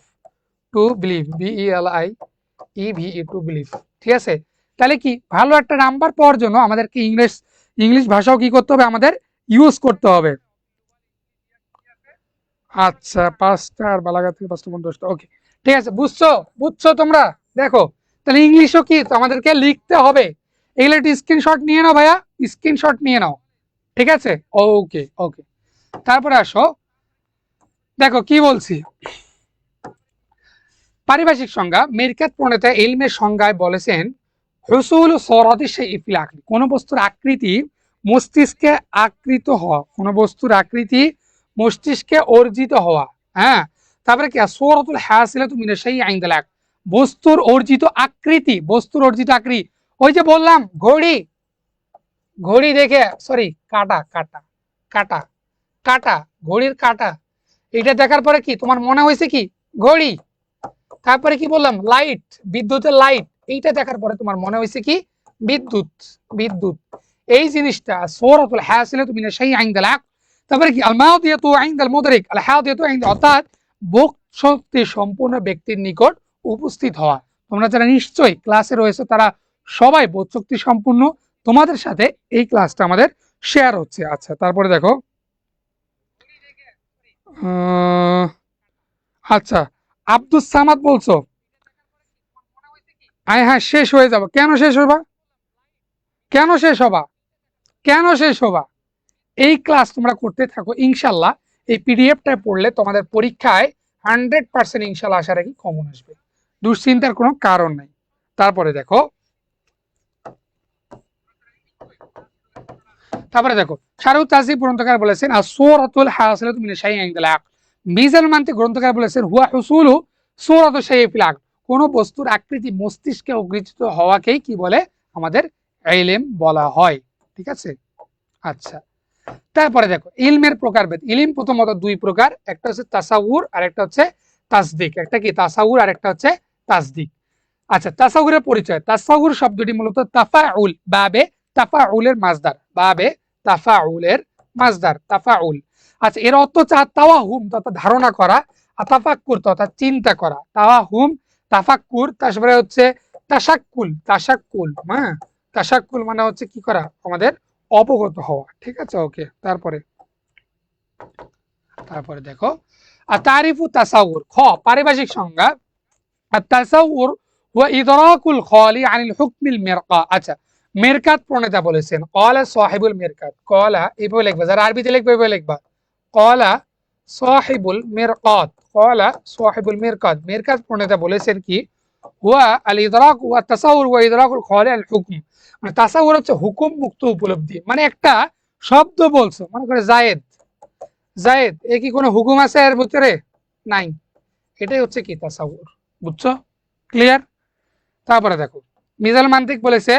to believe, BELIEVE, to believe. ঠিক আছে, তাহলে কি ভালো একটা নাম্বার পাওয়ার জন্য আমাদেরকে ইংলিশ ভাষাও কি করতে হবে? আমাদের ইউজ করতে হবে। আচ্ছা, 5টা আর বালাগাত থেকে 5টা 50টা। ওকে, ঠিক আছে, বুঝছো? বুঝছো তোমরা? দেখো তাহলে ইংলিশও কি তো আমাদেরকে লিখতে হবে। এগুলো একটু স্ক্রিনশট নিয়ে নাও ভাইয়া, স্ক্রিনশট নিয়ে নাও। ঠিক আছে, ওকে ওকে। তারপরে আসো, দেখো কি বলছি। পারিভাষিক সংজ্ঞা, মিরকাত প্রণেতা ইলমের সংজ্ঞায় বলেছেন হুসুল সরাতি শাইই ফিল আকলি, কোন বস্তুর আকৃতি মস্তিষ্কে আকৃত হওয়া, কোন বস্তুর আকৃতি মস্তিষ্কে অর্জিত হওয়া। হ্যাঁ, তারপরে কি? সূরাতুল হাসিলাতু মিনা শাইই ইনদাল আক, বস্তুর অর্জিত আকৃতি, বস্তুর অর্জিত আকৃতি। ওই যে বললাম ঘড়ি, ঘড়ি দেখে সরি কাটা, কাটা কাটা কাটা, ঘড়ির কাটা, এটা দেখার পরে কি তোমার মনে হয়েছে কি? ঘড়ি। তারপরে কি বললাম? লাইট, বিদ্যুতের লাইট, এইটা দেখার পরে তোমার মনে হয়েছে কি? বিদ্যুৎ, বিদ্যুৎ। এই জিনিসটা সূরাতুল হাসিলাতু মিনা শাইই ইনদাল আক। তারপরে কি? আল মাদিয়াতু ইনদাল মুদরিক, আল হাদিয়াতু ইনদা, অর্থাৎ বোধ শক্তি সম্পূর্ণ ব্যক্তির নিকট উপস্থিত হওয়া। তোমরা যারা নিশ্চয়ই ক্লাসে রয়েছে তারা সবাই বোধ শক্তি সম্পূর্ণ, তোমাদের সাথে এই ক্লাসটা আমাদের শেয়ার হচ্ছে। আচ্ছা, তারপরে দেখো আচ্ছা, আব্দুস সামাদ বলছো হ্যাঁ শেষ হয়ে যাবো। কেন শেষ হবা? কেন শেষ হবা? কেন শেষ হবা? এই ক্লাস তোমরা করতে থাকো, ইনশাল্লাহ এই পিডিএফটা পড়লে তোমাদের পরীক্ষায় 100% ইনশাল্লাহ আশা রাখি কমন আসবে, দুশ্চিন্তার কোনো কারণ নাই। তারপরে দেখো, তারপরে দেখো শারুত তাজিব গ্রন্থকার বলেছেন আসূরাতুল হাসিলাতু মিনা শাইই ইনদাল আক, মিজান মান্তিক গ্রন্থকার বলেছেন হুয়া হুসুলু সূরাতু শাইই ফিল আক, কোন বস্তুর আকৃতি মস্তিষ্কে অগ্রচিত হওয়াকেই কি বলে? আমাদের ইলম বলা হয়। ঠিক আছে, আচ্ছা। তারপরে দেখো ইলমের প্রকারভেদ। ইলম প্রথমত দুই প্রকার, একটা হচ্ছে তাসাউর আর একটা হচ্ছে তাসদিক। একটা কি? তাসাউর আর একটা হচ্ছে তাসদিক। আচ্ছা, তাসাউরের পরিচয়। তাসাউর শব্দটি মূলত তাফাউল, বাবে তাফাউলের মাজদার, বাবে তাফাউলের মাজদার, তাফাউল। আচ্ছা, এর অর্থ হচ্ছে তাওয়াহুম তথা ধারণা করা, তাফাক্কুর তথা চিন্তা করা। তাওয়াহুম, তাফাক্কুর, তারপরে হচ্ছে তাশাক্কুল, তাশাক্কুল। হ্যাঁ, তাশাক্কুল মানে হচ্ছে কি করা? আমাদের অবগত হওয়া। ঠিক আছে, ওকে। তারপরে তারপরে দেখো আর তারিফু তাসাউর, খ পারিভাষিক সংজ্ঞা। আর তাসাউর ওয়া ইদরাকুল খালি আনিল হুকমিল মিরকা। আচ্ছা, মিরকাত প্রণেতা বলেছেন ক্বালা সাহিবুল মিরকাত, ক্বালা এইভাবে লিখবা, যারা আরবিতে লিখবে এইভাবে লিখবা ক্বালা সাহিবুল মিরকাত, ক্বালা সাহিবুল মিরকাত। মিরকাত প্রণেতা বলেছেন কি? হুয়া আল ইদরাক ওয়া তাসাউর ওয়া ইদরাকুল খালি আনিল হুকম, মানে তাসাউর হচ্ছে হুকুম মুক্ত উপলব্ধি। মানে একটা শব্দ বলছো, মনে করে জায়েদ, জায়েদ, এ কি কোনো হুকুম আছে এর ভিতরে? নাই। এটাই হচ্ছে কি? তাসাউর। বুঝছো? ক্লিয়ার? তারপরে দেখো মিজাল মান্তিক বলেছে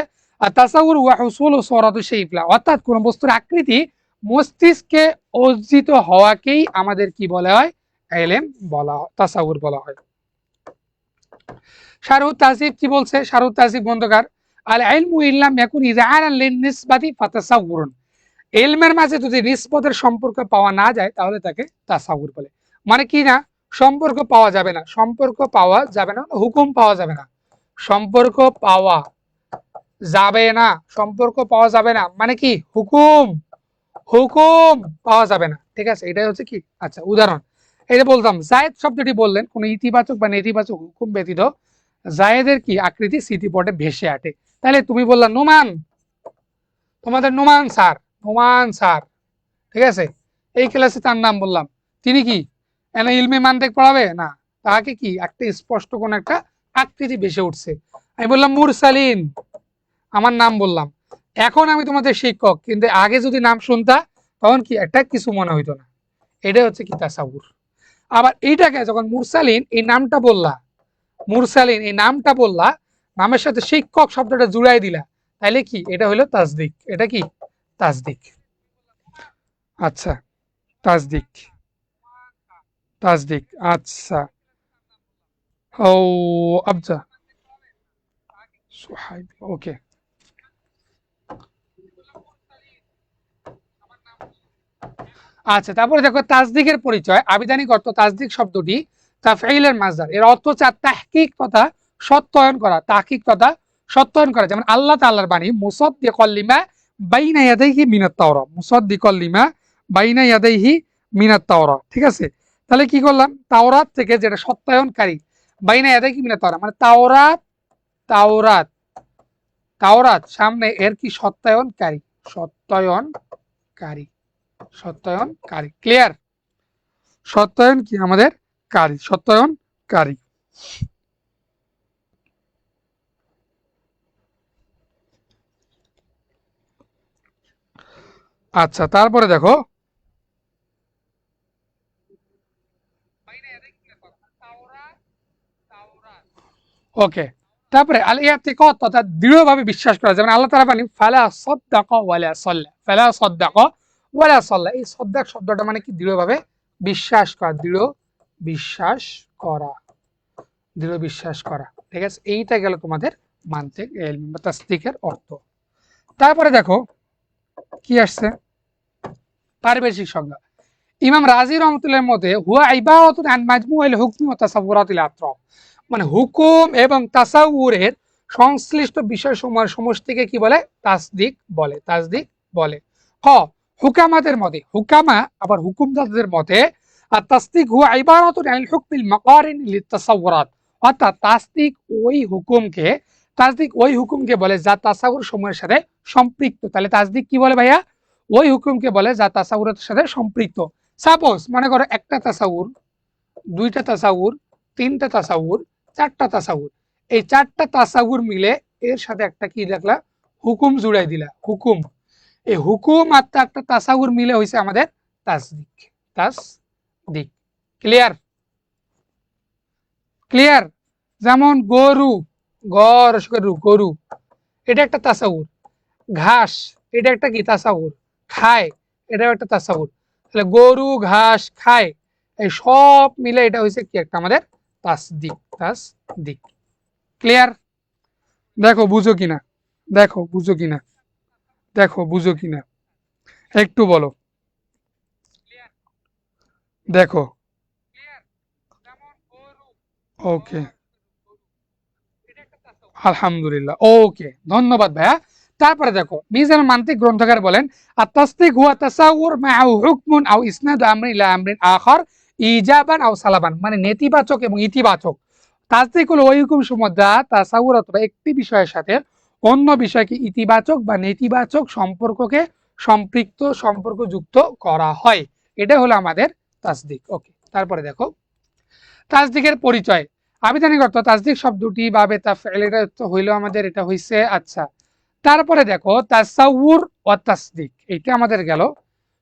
তাসাউর ওয়া হুসুল সূরাতু শাইই, অর্থাৎ কোন বস্তুর আকৃতি মস্তিষ্কে অর্জিত হওয়াকেই আমাদের কি বলা হয়? ইলম বলা হয়, তাসাউর বলা হয়। শারুত তাজিব কি বলছে? শারুত তাজিব গ্রন্থকার আল ইলমু ইল্লাম ইয়াকুন ইযআরান লিন নিসবাতি ফাতাসাউরুন, ইলমের মাঝে যদি নিসবতের সম্পর্ক পাওয়া না যায় তাহলে তাকে তাসাউর বলে। মানে কি না, সম্পর্ক পাওয়া যাবে না, সম্পর্ক পাওয়া যাবে না, হুকুম পাওয়া যাবে না, সম্পর্ক পাওয়া যাবে না, সম্পর্ক পাওয়া যাবে না মানে কি, হুকুম, হুকুম পাওয়া যাবে না। ঠিক আছে, এটাই হচ্ছে কি। আচ্ছা উদাহরণ, এই যে বলতাম জায়েদ শব্দটি বললেন কোন ইতিবাচক বা নেতিবাচক হুকুম ব্যতীত জায়েদের কি আকৃতি স্মৃতিপটে ভেসে আটে। তাহলে তুমি বললা নোমান, তোমাদের নোমান স্যার, নোমান স্যার, ঠিক আছে, এই ক্লাসে তার নাম বললাম, তিনি কি এনে ইলমে মানতেক পড়াবে না, তাকে কি একটা স্পষ্ট কোন একটা আকৃতি ভেসে উঠছে। আমি বললাম মুরসালিন, আমার নাম বললাম, এখন আমি তোমাদের শিক্ষক, কিন্তু আগে যদি নাম শুনতা তখন কি একটা কিছু মনে হইতো না। এটাই হচ্ছে কি তাসাউর। আবার এইটাকে যখন মুরসালিন এই নামটা বললা, মুরসালিন এই নামটা বললা, নামের সাথে শিক্ষক শব্দটা জুড়াই দিলা, তাইলে কি এটা হলো তাসদিক। এটা কি তাসদিক। আচ্ছা তাসদিক, তাসদিক। আচ্ছা ও আবজা সুহাইব, ওকে। আচ্ছা তারপরে দেখো তাসদিকের পরিচয়, আবিধানিক অর্থ তাসদিক শব্দটি তাফঈলের মাসদার, এর অর্থ হচ্ছে তাহকিক তথা সত্যায়ন করা, তাহকিক তথা সত্যায়ন করা। যেমন আল্লাহ তাআলার বাণী মুসাদ্দিকাল লিমা বাইনা ইয়াদাইহি মিনাত তাওরাত, মুসাদ্দিকাল লিমা বাইনা ইয়াদাইহি মিনাত তাওরাত। ঠিক আছে, তাহলে কি করলাম, তাওরাত থেকে যেটা সত্যায়নকারী, বাইনা ইয়াদাইহি মিনাত তাওরাত মানে তাওরাত, তাওরাত, তাওরাত সামনে এর কি সত্যায়নকারী, সত্যায়নকারী, সত্যায়নকারী। ক্লিয়ার, সত্যায়ন কি আমাদের কারী, সত্যায়নকারী। আচ্ছা তারপরে দেখো ওকে, তারপরে আল ইয়াতিকাদ তথা দৃঢ়ভাবে বিশ্বাস করা, যেমন আল্লাহ তাআলা বলেন ফালা সাদ্দাকা ওয়ালা সাল্লা, ফালা সাদ্দাকা ওয়ালা সাল্লা, এই সাদ্দাক শব্দটা মানে কি দৃঢ়ভাবে বিশ্বাস করা, দৃঢ় বিশ্বাস করা, দৃঢ় বিশ্বাস করা। ঠিক আছে, এইটা গেল তোমাদের মানতিক ইলম বা তাসদিকের অর্থ। তারপরে দেখো কি আসছে, পারিভাষিক সংজ্ঞা। ইমাম রাজি রহমতুল্লাহর মতে হুয়া ইবারাতুন আন মাজমুউল হুকমি ওয়া তাসাউরাতিল আতরাফ, মানে হুকুম এবং তাসাউরের সংশ্লিষ্ট বিষয়সমূহের সমষ্টিকে কি বলে, তাসদিক বলে, তাসদিক বলে। ক হুকামাদের মতে, হুকামা আবার হুকুমদাতাদের মতে আর তাসদিক হুয়া ইবারাতুন আনিল হুকমিল মাকারিন লিতাসাউরাত, অর্থাৎ তাসদিক ওই হুকুমকে, তাসদিক ওই হুকুমকে বলে যা তাসাউর সময়ের সাথে সম্পৃক্ত। তাহলে তাসদিক কি বলে ভাইয়া, ওই হুকুমকে বলে যা তাসাউরের সাথে সম্পৃক্ত। সাপোজ মনে করো একটা তাসাউর, দুইটা তাসাউর, তিনটা তাসাউর, চারটা তাসাউর, এই চারটা তাসাউর মিলে এর সাথে একটা কি দেখলা, হুকুম জুড়াই দিলা, হুকুম, এই হুকুম আর একটা তাসাউর মিলে হইছে আমাদের তাসদিক, তাসদিক। Clear, clear. যেমন গরু, গরু, গরু এটা একটা তাসাউর, ঘাস এটা একটা কি তাসাউর, খায় এটাও একটা তাসাউর। তাহলে গরু ঘাস খায়, এই সব মিলে এটা হয়েছে কি একটা আমাদের তাসদিক, তাসদিক। ক্লিয়ার, দেখো বুঝো কিনা, দেখো বুঝো কিনা, দেখো বুঝো কিনা, একটু বলো, দেখো। ওকে আলহামদুলিল্লাহ, ওকে ধন্যবাদ ভাইয়া। তারপরে দেখো মিজান মান্তিক গ্রন্থকার বলেন আত-তাসদিক হুয়া তাসাউর মা'আ হুকমুন আও ইসনাদু আমরিন ইলা আমরিন আখার ইজাবান আও সালাবান, মানে নেতিবাচক এবং ইতিবাচক। তাসদিক হলো ওই হুকুম সমূহ যা তাসাউর অথবা একটি বিষয়ের সাথে অন্য বিষয়কে ইতিবাচক বা নেতিবাচক সম্পর্ককে সম্পৃক্ত, সম্পর্কযুক্ত করা হয়, এটা হলো আমাদের তাসদিক। ওকে, তারপরে দেখো তাসদিকের পরিচয়, আবিধানিক অর্থ তাসদিক শব্দটি বা তাফঈল এটা হইল আমাদের, এটা হইছে। আচ্ছা তারপরে দেখো তাসাউর ও তাসদিক, এটা আমাদের গেল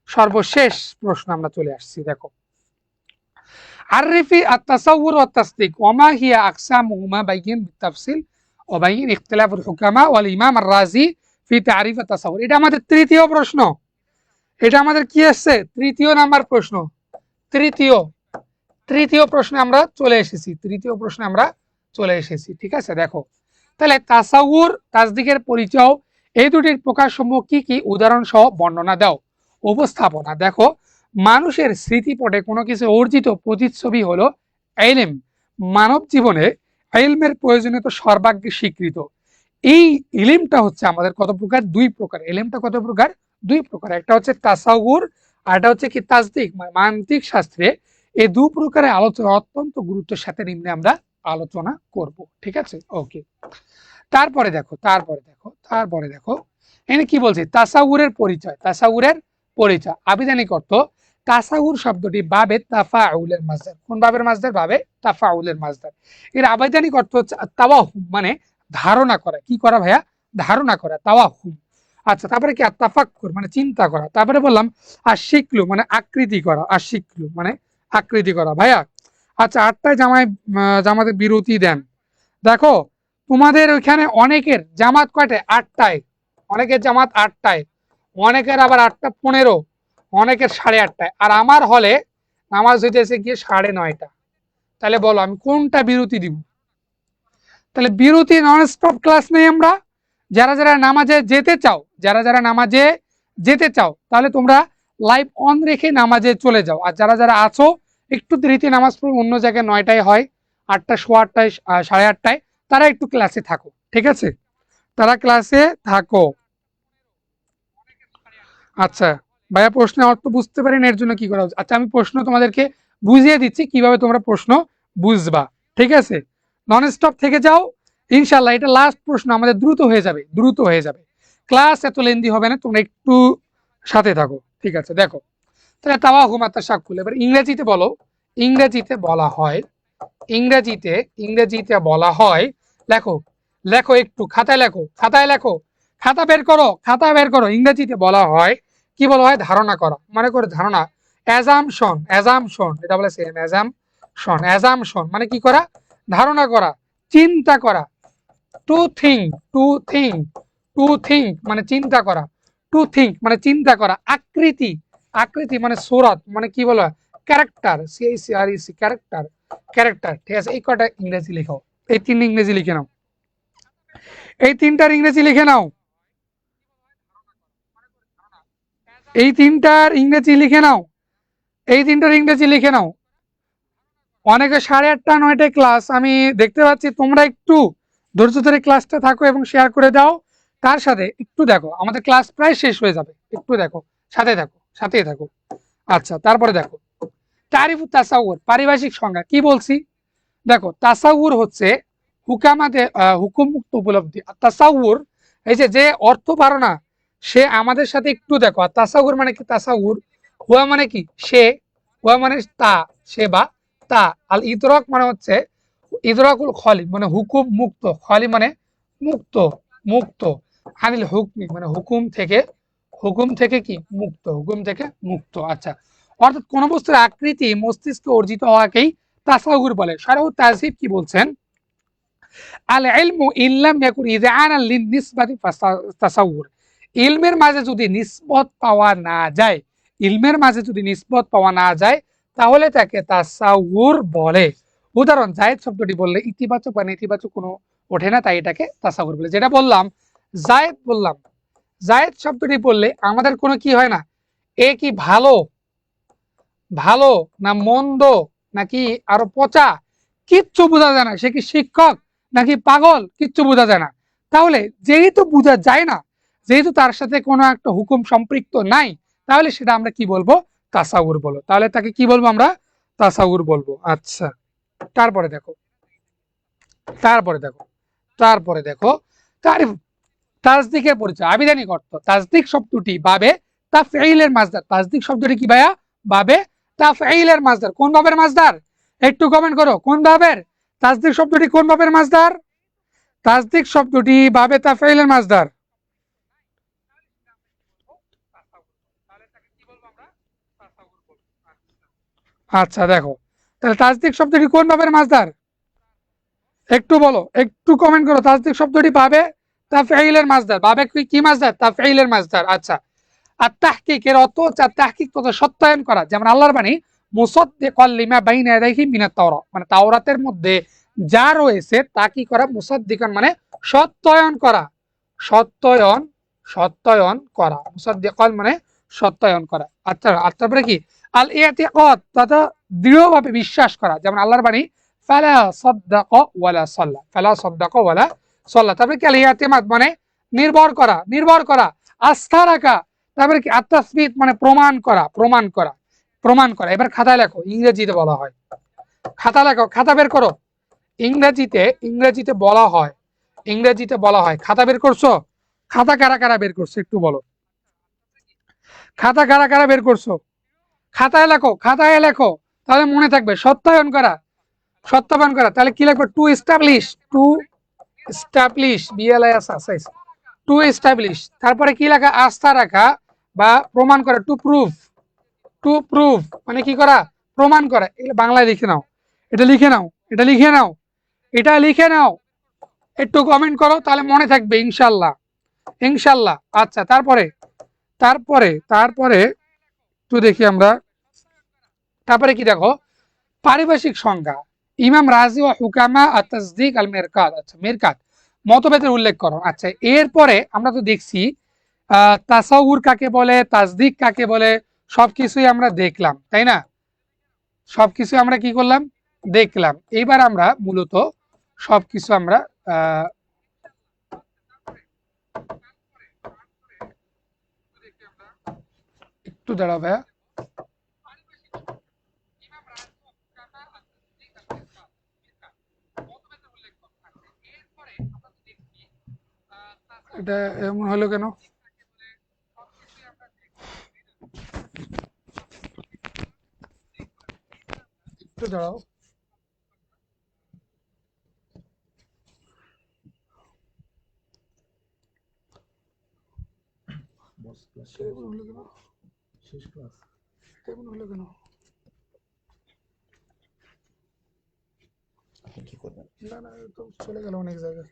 সর্বশেষ প্রশ্ন, আমরা চলে আসছি। দেখো আররিফি আত-তাসাউর ওয়া তাসদিক ওয়া মা হিয়া আকসামুহুমা বাইয়িন বিতাফসিল ওয়া বাইয়িন ইখতিলাফুল হুকামা ওয়াল ইমাম আর-রাজি ফি তারিফ আত-তাসাউর, এটা আমাদের তৃতীয় প্রশ্ন, এটা আমাদের কি আসছে, তৃতীয় নাম্বার প্রশ্ন, তৃতীয়, তৃতীয় প্রশ্নে আমরা চলে এসেছি, তৃতীয় প্রশ্নে আমরা চলে এসেছি। ঠিক আছে, দেখো তাহলে তাসাউর তাসদিকের পরিচয় এই দুটির প্রকারসমূহ কি কি উদাহরণ সহ বর্ণনা দাও। উপস্থাপনা দেখো, মানুষের স্মৃতিপটে কোনো কিছু অর্জিত প্রতিচ্ছবি হলো ইলম। মানব জীবনে ইলমের প্রয়োজনীয়তা সর্বাগ্রে স্বীকৃত। এই ইলমটা হচ্ছে আমাদের কত প্রকার? দুই প্রকার। ইলমটা কত প্রকার? দুই প্রকার। একটা হচ্ছে তাসাউর আর একটা হচ্ছে কি তাসদিক, মানে মানবিক শাস্ত্রে। এই দু প্রকারের আলোচনা অত্যন্ত গুরুত্বের সাথে নিম্নে আমরা আলোচনা করব। ঠিক আছে, ওকে। তারপরে দেখো এখানে কি বলছি? তাসাউরের পরিচয়। তাসাউরের পরিচয় আবিধানিক অর্থ, তাসাউর শব্দটি বাবে তাফাউলের মাজদার। কোন বাবের মাজদার? বাবে তাফাউলের মাজদার। এর আবিধানিক অর্থ হচ্ছে তাওয়াহুম, মানে ধারণা করা। কি করা ভাইয়া? ধারণা করা, তাওয়াহুম। আচ্ছা, তারপরে কি? তাফাক্কুর মানে চিন্তা করা। তারপরে বললাম আশিকলু মানে আকৃতি করা। আশিকলু মানে আকৃতি করা। ভাইয়া আচ্ছা, 8টায় জামাতে বিরতি দেন। দেখো তোমাদের ওইখানে অনেকের জামাত কয়টায়? 8টায়। অনেকের জামাত 8টায়, অনেকের আবার 8টা 15, অনেকের 8:30টায়। আর আমার হলে নামাজ হইতেছে গিয়ে 9:30টা। তাহলে বলো আমি কোনটা বিরতি দিব? তাহলে বিরতি নন স্টপ ক্লাস নেই আমরা। যারা যারা নামাজে যেতে চাও, যারা যারা নামাজে যেতে চাও, তাহলে তোমরা লাইভ অন রেখে নামাজে চলে যাও। আর যারা যারা আছো একটু দেরিতে নামাজ পড়ো, অন্য জায়গায় 9টায় হয়, 8টা, 8:15, 8:30টায়, তারা একটু ক্লাসে থাকো। ঠিক আছে, তারা ক্লাসে থাকো। আচ্ছা ভাইয়া, প্রশ্নের অর্থ বুঝতে পারেন, এর জন্য কি করা উচিত? আচ্ছা, আমি প্রশ্ন তোমাদেরকে বুঝিয়ে দিচ্ছি কিভাবে তোমরা প্রশ্ন বুঝবা। ঠিক আছে, নন স্টপ থেকে যাও ইনশাল্লাহ। এটা লাস্ট প্রশ্ন, আমাদের দ্রুত হয়ে যাবে, দ্রুত হয়ে যাবে। ক্লাস এত লেন্দি হবে না, তোমরা একটু সাথে থাকো। ঠিক আছে, দেখো তাহলে তাওয়াহুম তাশাক্কুল। এবার ইংরেজিতে বলো। ইংরেজিতে বলা হয়, ইংরেজিতে বলা হয়, লেখো লেখো, একটু খাতায় লেখো, খাতায় লেখো, খাতা বের করো, খাতা বের করো। ইংরেজিতে বলা হয়, কি বলা হয়? ধারণা করা। মনে করে ধারণা, অ্যাজাম্পশন। অ্যাজাম্পশন এটা বলে সেম, অ্যাজাম্পশন। অ্যাজাম্পশন মানে কি করা? ধারণা করা, চিন্তা করা। To think, to think, to think মানে চিন্তা করা, টু থিঙ্ক মানে চিন্তা করা। আকৃতি, আকৃতি মানে সুরত, মানে কি বলা? Character, CAREC, character, character. ঠিক আছে, এই কটা ইংরেজি লেখো। এই 3 ইংরেজি লিখে নাও, এই 3টার ইংরেজি লিখে নাও, এই 3টার ইংরেজি লিখে নাও, এই 3টার ইংরেজি লিখে নাও। অনেকে 8:30, 9টায় ক্লাস, আমি দেখতে পাচ্ছি। তোমরা একটু ধৈর্য ধরে ক্লাসটা থাকো এবং শেয়ার করে দাও। তার সাথে একটু দেখো, আমাদের ক্লাস প্রায় শেষ হয়ে যাবে, একটু দেখো, সাথে থাকো, সাথেই থাকো। আচ্ছা, তারপরে দেখো তারিফু তাসাউর, পারিভাষিক সংজ্ঞা। কি বলছি দেখো, তাসাউর হচ্ছে হুকামাতে হুকুমমুক্ত উপলব্ধি। আর তাসাউর এই যে অর্থ পারো না, সে আমাদের সাথে একটু দেখো। আর তাসাউর মানে কি? তাসাউর হুয়া মানে কি? সে, হুয়া মানে তা, সে বা তা। আল ইদরক মানে হচ্ছে ইদরাকুল খলি মানে হুকুম মুক্ত, খলি মানে মুক্ত, মুক্ত। আনিল হুকমি মানে হুকুম থেকে, হুকুম থেকে কি? মুক্ত, হুকুম থেকে মুক্ত। আচ্ছা, অর্থাৎ কোন বস্তুর আকৃতি মস্তিষ্কে অর্জিত হওয়াকেই তাসাউর বলে। শারহু তাহজিব কি বলছেন? আল ইলমু ইল্লাম ইয়াকুন ইযআনান লিন-নিসবাতি তাসাউর। ইলমের মাঝে যদি নিসবত পাওয়া না যায়, ইলমের মাঝে যদি নিসবত পাওয়া না যায়, তাহলে তাকে তাসাউর বলে। উদাহরণ, জায়েদ শব্দটি বললে ইতিবাচক বা নেতিবাচক কোনো ওঠে না, তাই এটাকে তাসাউর বলে। যেটা বললাম, জায়েদ বললাম, জায়েদ শব্দটি বললে আমাদের কোনো কি হয় না, এ কি ভালো, ভালো না মন্দ নাকি আরো পচা, কিচ্ছু বোঝা যায় না। সে কি শিক্ষক নাকি পাগল, কিচ্ছু বোঝা যায় না। তাহলে যেহেতু বোঝা যায় না, যেহেতু তার সাথে কোনো একটা হুকুম সম্পৃক্ত নাই, তাহলে সেটা আমরা কি বলবো? তাসাউর বলবো। তাহলে তাকে কি বলবো আমরা? তাসাউর বলবো। আচ্ছা, তারপরে দেখো, তারপরে দেখো, তারপরে দেখো তারিফ তাসদিকের পরিচয়। আবিধানিক অর্থ, তাসদিক শব্দটি বাবে তাফঈলের মাজদার। তাসদিক শব্দটি কি ভাইয়া? বাবে তাফঈলের মাজদার। কোন ভাবের মাজদার? একটু কমেন্ট করো, কোন ভাবের? তাসদিক শব্দটি কোন ভাবের মাজদার? তাসদিক শব্দটি বাবে তাফঈলের মাজদার। আচ্ছা দেখো, তাহলে তাসদিক শব্দটি কোন ভাবের মাজদার? একটু বলো, একটু কমেন্ট করো। তাসদিক শব্দটি বাবে তাফঈলের মাজদার। বাবে কি মাজদার? তাফঈলের মাজদার। আচ্ছা, আর তাহকিকের অর্থ হচ্ছে তাহকিক তথা সত্যায়ন করা। যেমন আল্লাহর বাণী মুসাদ্দিকাল লিমা বাইনা ইয়াদাইহি মিনাত তাওরাত, মানে তাওরাতের মধ্যে যা রয়েছে তা কি করা, মুসাদ্দিকান মানে সত্যায়ন করা, সত্যায়ন সত্যায়ন করা, মুসাদ্দিকান মানে সত্যায়ন করা। আচ্ছা, আর তারপরে কি, আল ইতিকাদ তথা দৃঢ়ভাবে বিশ্বাস করা, যেমন আল্লাহর বাণী ফালা সাদ্দাকা ওয়ালা সাল্লা, ফালা সাদ্দাকা ওয়ালা সাল্লা। তারপরে কি, আল ইতিমাদ মানে নির্ভর করা, নির্ভর করা, আস্থা রাখা। তারপরে কি, আত-তাসবিত মানে প্রমাণ করা, প্রমাণ করা, প্রমাণ করা। এবার খাতায় লেখো, ইংরেজিতে বলা হয়, খাতা লেখো, খাতা বের করো। ইংরেজিতে, ইংরেজিতে বলা হয়, ইংরেজিতে বলা হয়, খাতা বের করছো? খাতা কারা কারা বের করছো একটু বলো, খাতা কারা কারা বের করছো? খাতায় লেখো, খাতায় লেখো, তাহলে মনে থাকবে। সত্যায়ন করা, সত্যায়ন করা, তাহলে কি লিখবো, to establish, to establish, BLIS, to establish. তারপরে কি লেখা, আস্থা রাখা বা প্রমাণ করা, টু প্রুভ, টু প্রুভ মানে কি করা, প্রমাণ করা। এটা বাংলায় লিখে নাও, এটা লিখে নাও, এটা লিখে নাও, এটা লিখে নাও, একটু কমেন্ট করো, তাহলে মনে থাকবে ইনশাল্লাহ, ইনশাল্লাহ। আচ্ছা, তারপরে তারপরে তারপরে একটু দেখি আমরা, তারপরে কি দেখো, পারিভাষিক সংজ্ঞা, ইমাম রাজি ও হুকামা আর তাসদিক আল মিরকাত। আচ্ছা, মিরকাত মতভেদের উল্লেখ করো। আচ্ছা, এরপরে আমরা তো দেখছি তাসাউর কাকে বলে, তাসদিক কাকে বলে, সবকিছুই আমরা দেখলাম, তাই না? সবকিছু আমরা কি করলাম, দেখলাম। এইবার আমরা মূলত সবকিছু আমরা একটু দাঁড়াও ভাইয়া, এটা এমন হলো কেন? একটু দাঁড়াও, শেষ ক্লাস এমন হলো কেন? কি করবেন? না না, তো চলে গেল অনেক জায়গায়।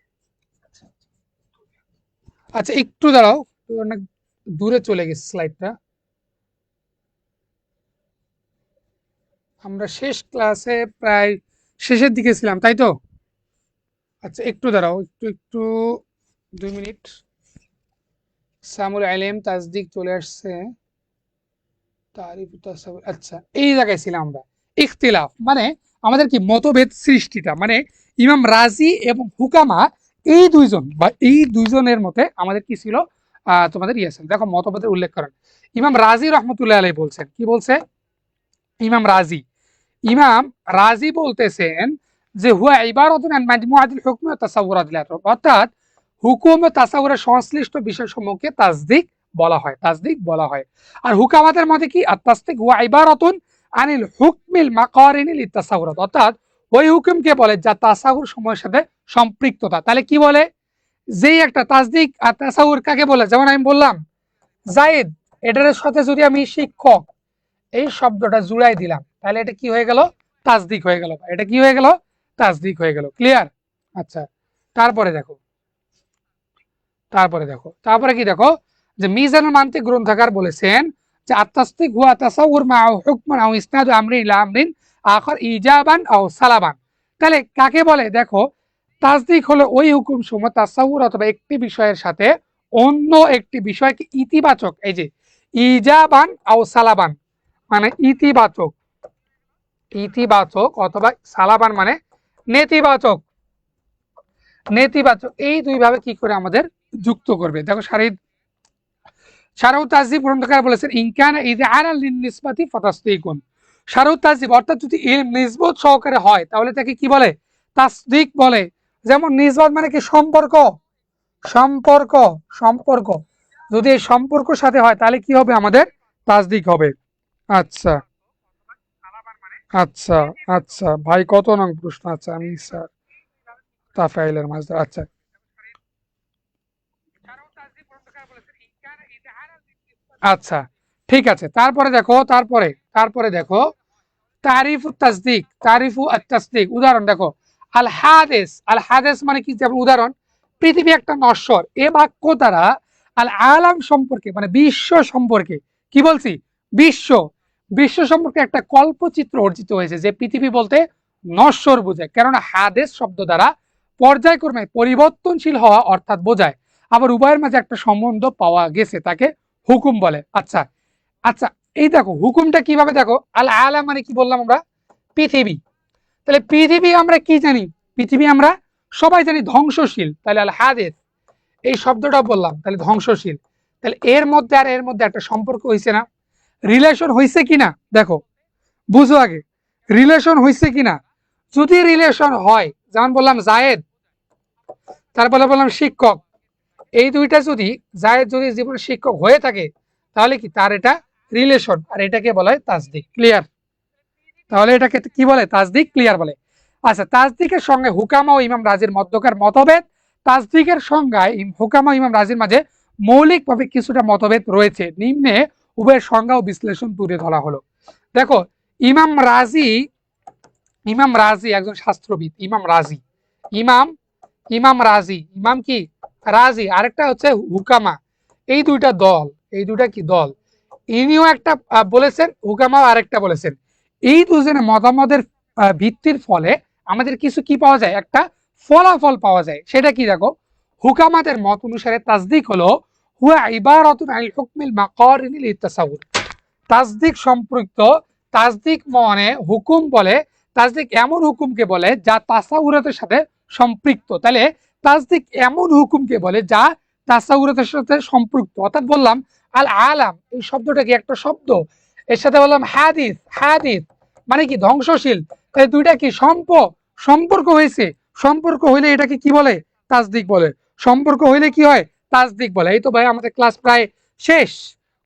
আচ্ছা, একটু দাঁড়াও, অনেক দূরে চলে গেছে স্লাইডটা। আমরা শেষ ক্লাসে প্রায় শেষের দিকে ছিলাম, তাই তো? আচ্ছা, একটু দাঁড়াও, একটু একটু 2 মিনিট। সামুল আলেম তাসদিক চলে আসছে, তারিফ তাসাউর। আচ্ছা, এই জায়গায় ছিলাম আমরা। ইখতিলাফ মানে আমাদের কি, মতভেদ সৃষ্টিটা, মানে ইমাম রাজি এবং হুকামা এই দুইজন বা এই দুইজনের মতে আমাদের কি ছিল, তোমাদের ছিল। দেখো মতভেদের উল্লেখ করেন, ইমাম রাজি রহমতুল্লাহ আলাইহি বলছেন, কি বলছে ইমাম রাজি, ইমাম রাজি বলতেছেন যে হুয়া ইবারাতুন আন মাজমুআতিল হুকম ওয়া তাসাউরাতিল আতরাফ, অর্থাৎ হুকুম ও তাসাউরের সংশ্লিষ্ট বিষয়সমূহকে তাসদিক বলা হয়, তাসদিক বলা হয়। আর হুকামাতের মধ্যে কি, আর তাসদিক হুয়া ইবারাতুন আনিল হুকমিল মাকারিনিল তাসাউরাত, অর্থাৎ ওই হুকুমকে বলে যা তাসাউর সময়ের সাথে সম্পৃক্ততা। তাহলে কি বলে, যেই একটা তাসদিক আর তাসাউর কাকে বলে, যেমন আমি বললাম জায়েদ, এটার সাথে যদি আমি শিক্ষক এই শব্দটা জুড়াই দিলাম, তাহলে এটা কি হয়ে গেল, তাসদিক হয়ে গেল, এটা কি হয়ে গেল, তাসদিক হয়ে গেল। ক্লিয়ার? আচ্ছা, তারপরে দেখো, তারপরে দেখো, তারপরে কি দেখো, যে মিজানুল মান্তিক গ্রন্থকার বলেছেন যে আত-তাসদিক হুয়া তাসাউর মা হুকমান আও ইসনাদু আমরিন ইলা আমরিন আখার ইজাবান আও সালাবান। তাহলে কাকে বলে, দেখো তাসদিক হলো ওই হুকুম সমূহ তাসাউর অথবা একটি বিষয়ের সাথে অন্য একটি বিষয়কে ইতিবাচক, এই যে ইজাবান আও সালাবান মানে ইতিবাচক, ইতিবাচক অথবা সালাবান মানে নেতিবাচক, নেতিবাচক, এই দুইভাবে কি করে আমাদের যুক্ত করবে। দেখো শারহু তাহজিব গ্রন্থকার বলেছেন ইনকানা ইযআরান লিন-নিসবাতি ফাতাসদীকুন। শারহু তাহজিব অর্থাৎ যদি ইলম নিসবত সহকারে হয় তাহলে তাকে কি বলে, তাসদিক বলে। যেমন নিসবত মানে কি, সম্পর্ক, সম্পর্ক, সম্পর্ক, যদি এই সম্পর্ক সাথে হয় তাহলে কি হবে, আমাদের তাসদিক হবে। আচ্ছা আচ্ছা আচ্ছা ভাই, কত নং প্রশ্ন? আচ্ছা, আমি স্যার তাফাইলের মাঝদার। আচ্ছা, আচ্ছা, ঠিক আছে। তারপরে দেখো, তারপরে তারপরে দেখো তারিফু তাসদিক, তারিফু আত-তাসদিক, উদাহরণ দেখো, আল হাদিস, আল হাদিস মানে কি, যেমন উদাহরণ, পৃথিবী একটা নশ্বর, এ বাক্য দ্বারা আল আলাম সম্পর্কে মানে বিশ্ব সম্পর্কে, কি বলছি, বিশ্ব, বিশ্ব সম্পর্কে একটা কল্পচিত্র অর্জিত হয়েছে যে পৃথিবী বলতে নশ্বর বোঝায়, কেননা হাদেস শব্দ দ্বারা পর্যায়ক্রমে পরিবর্তনশীল হওয়া অর্থাৎ বোঝায়। আবার উভয়ের মাঝে একটা সম্বন্ধ পাওয়া গেছে, তাকে হুকুম বলে। আচ্ছা আচ্ছা, এই দেখো হুকুমটা কিভাবে, দেখো আল আলা মানে কি বললাম আমরা, পৃথিবী। তাহলে পৃথিবী আমরা কি জানি, পৃথিবী আমরা সবাই জানি ধ্বংসশীল, তাহলে আল হাদেস এই শব্দটা বললাম, তাহলে ধ্বংসশীল। তাহলে এর মধ্যে আর এর মধ্যে একটা সম্পর্ক হয়েছে না, রিলেশন হয়েছে কিনা দেখো, বুঝো আগে রিলেশন হয়েছে কিনা। যদি রিলেশন হয়, যেমন বললাম জায়েদ, তারপরে বললাম শিক্ষক, এই দুইটা যদি জায়েদ যদি জীবনে শিক্ষক হয়ে থাকে, তাহলে কি তার এটা রিলেশন, আর এটাকে বলা হয় তাসদিক। ক্লিয়ার? তাহলে এটাকে কি বলে, তাসদিক। ক্লিয়ার বলে। আচ্ছা, তাসদিকের সঙ্গে হুকামা ও ইমাম রাজির মধ্যকার মতভেদ। তাসদিকের সংজ্ঞায় হুকামা ও ইমাম রাজির মাঝে মৌলিকভাবে কিছুটা মতভেদ রয়েছে। নিম্নে উভয়ের সংজ্ঞা ও বিশ্লেষণ তুলে ধরা হলো। দেখো, ইমাম রাজি, ইমাম রাজি একজন শাস্ত্রবিদ, ইমাম রাজি, ইমাম, ইমাম রাজি, ইমাম কি রাজি, আরেকটা হচ্ছে হুকামা, এই দুইটা দল, এই দুইটা কি দল, ইনিও একটা বলেছেন, হুকামাও আরেকটা বলেছেন। এই দুজনের মতামতের ভিত্তির ফলে আমাদের কিছু কি পাওয়া যায়, একটা ফলাফল পাওয়া যায়। সেটা কি দেখো, হুকামাদের মত অনুসারে তাসদিক হলো হুয়া ইবারাতুন আনিল হুকমিল মাকারিনিল ইত্তাসাউর। তাসদিক সম্পৃক্ত, তাসদিক মানে হুকুম বলে, তাসদিক এমন হুকুমকে বলে যা তাসাউরাতের সাথে সম্পৃক্ত। তাহলে তাসদিক এমন হুকুমকে বলে যা তাসাউরাতের সাথে সম্পৃক্ত। অর্থাৎ বললাম আল আলাম এই শব্দটা কি একটা শব্দ, এর সাথে বললাম হাদিস, হাদিস মানে কি ধ্বংসশীল। এই দুইটা কি সম্পর্ক হয়েছে, সম্পর্ক হইলে এটাকে কি বলে, তাসদিক বলে। সম্পর্ক হইলে কি হয়, তাসদিক বলে। এই তো ভাই আমাদের ক্লাস প্রায় শেষ।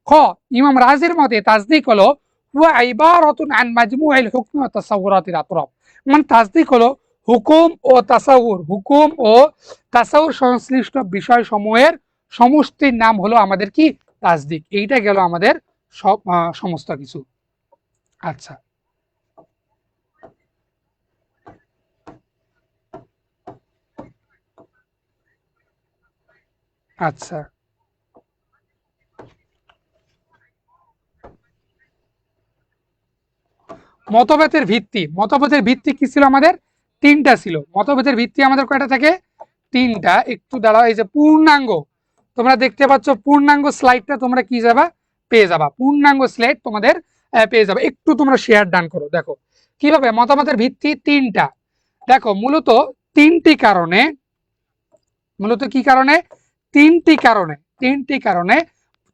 খ, ইমাম রাজির মতে তাসদিক হলো হুয়া ইবারাতুন আন মাজমুইল হুকম ওয়া তাসাউরাতিল আতরাফ। মানে তাসদিক হলো হুকুম ও তাসাউর, হুকুম ও তাসাউর সংশ্লিষ্ট বিষয় সমূহের সমষ্টির নাম হলো আমাদের কি, তাসদিক। এইটা গেল আমাদের সব সমস্ত কিছু। আচ্ছা, আচ্ছা, মতভেদের ভিত্তি, মতভেদের ভিত্তি কি ছিল আমাদের, তিনটা ছিল। মতভেদের ভিত্তি আমাদের কয়টা থাকে, তিনটা। একটু দাঁড়াও, এই যে পূর্ণাঙ্গ তোমরা দেখতে পাচ্ছ, পূর্ণাঙ্গ স্লাইডটা তোমরা কি যাবা, পেয়ে যাবা, পূর্ণাঙ্গ স্লাইড তোমাদের পেয়ে যাবে। একটু তোমরা শেয়ার ডান করো। দেখো কিভাবে মতামতের ভিত্তি তিনটা। দেখো মূলত তিনটি কারণে, মূলত কি কারণে, তিনটি কারণে, তিনটি কারণে,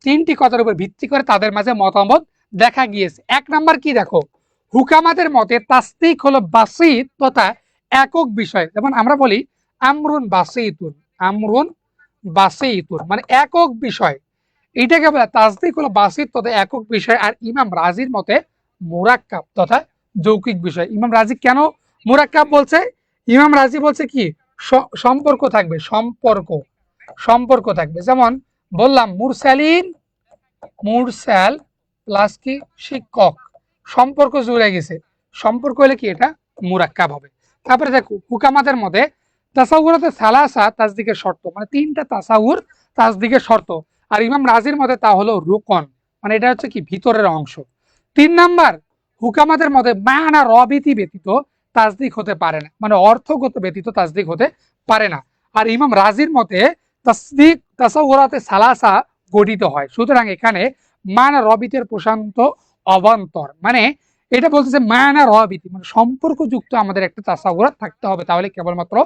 তিনটি কথার উপর ভিত্তি করে তাদের মাঝে মতামত দেখা গিয়েছে। এক নাম্বার কি দেখো, হুকামাদের মতে তাসদিক হলো বাসিত তথা একক বিষয়। যেমন আমরা বলি আমরুন বাসিতুন, আমরুন বাসিতুন মানে একক বিষয়, এইটাকে বলে তাসদিক হলো বাসিত তথা একক বিষয়। আর ইমাম রাজির মতে মুরাক্কাব তথা যৌগিক বিষয়। ইমাম রাজি কেন মুরাক্কাব বলছে, ইমাম রাজি বলছে কি সম্পর্ক থাকবে, সম্পর্ক, সম্পর্ক থাকবে। যেমন বললাম মুরসালিন, মুরসাল প্লাস কি শিক্ষক, সম্পর্ক জুড়ে গেছে, সম্পর্ক হলে কি এটা মুরাক্কাব হবে। তারপরে দেখো হুকামাদের মধ্যে তাসাউরাতে সালাসা তাসদিকের শর্ত, মানে তিনটা তাসাউর তাসদিকের শর্ত। আর ইমাম রাজির মধ্যে তা হলো রুকন, মানে এটা হচ্ছে কি ভিতরের অংশ। তিন নাম্বার, হুকামাদের মধ্যে মানা রবিতি ব্যতীত তাসদিক হতে পারে না, মানে অর্থগত ব্যতীত তাসদিক হতে পারে না। আর ইমাম রাজির মতে তাসদিক তাসাউরাতে সালাসা গঠিত হয়। সুতরাং এখানে মানা রবিতের প্রশান্ত অবান্তর, মানে এটা বলতেছে মানা রবিতি মানে সম্পর্কযুক্ত আমাদের একটা তাসাউরাত থাকতে হবে, তাহলে কেবলমাত্র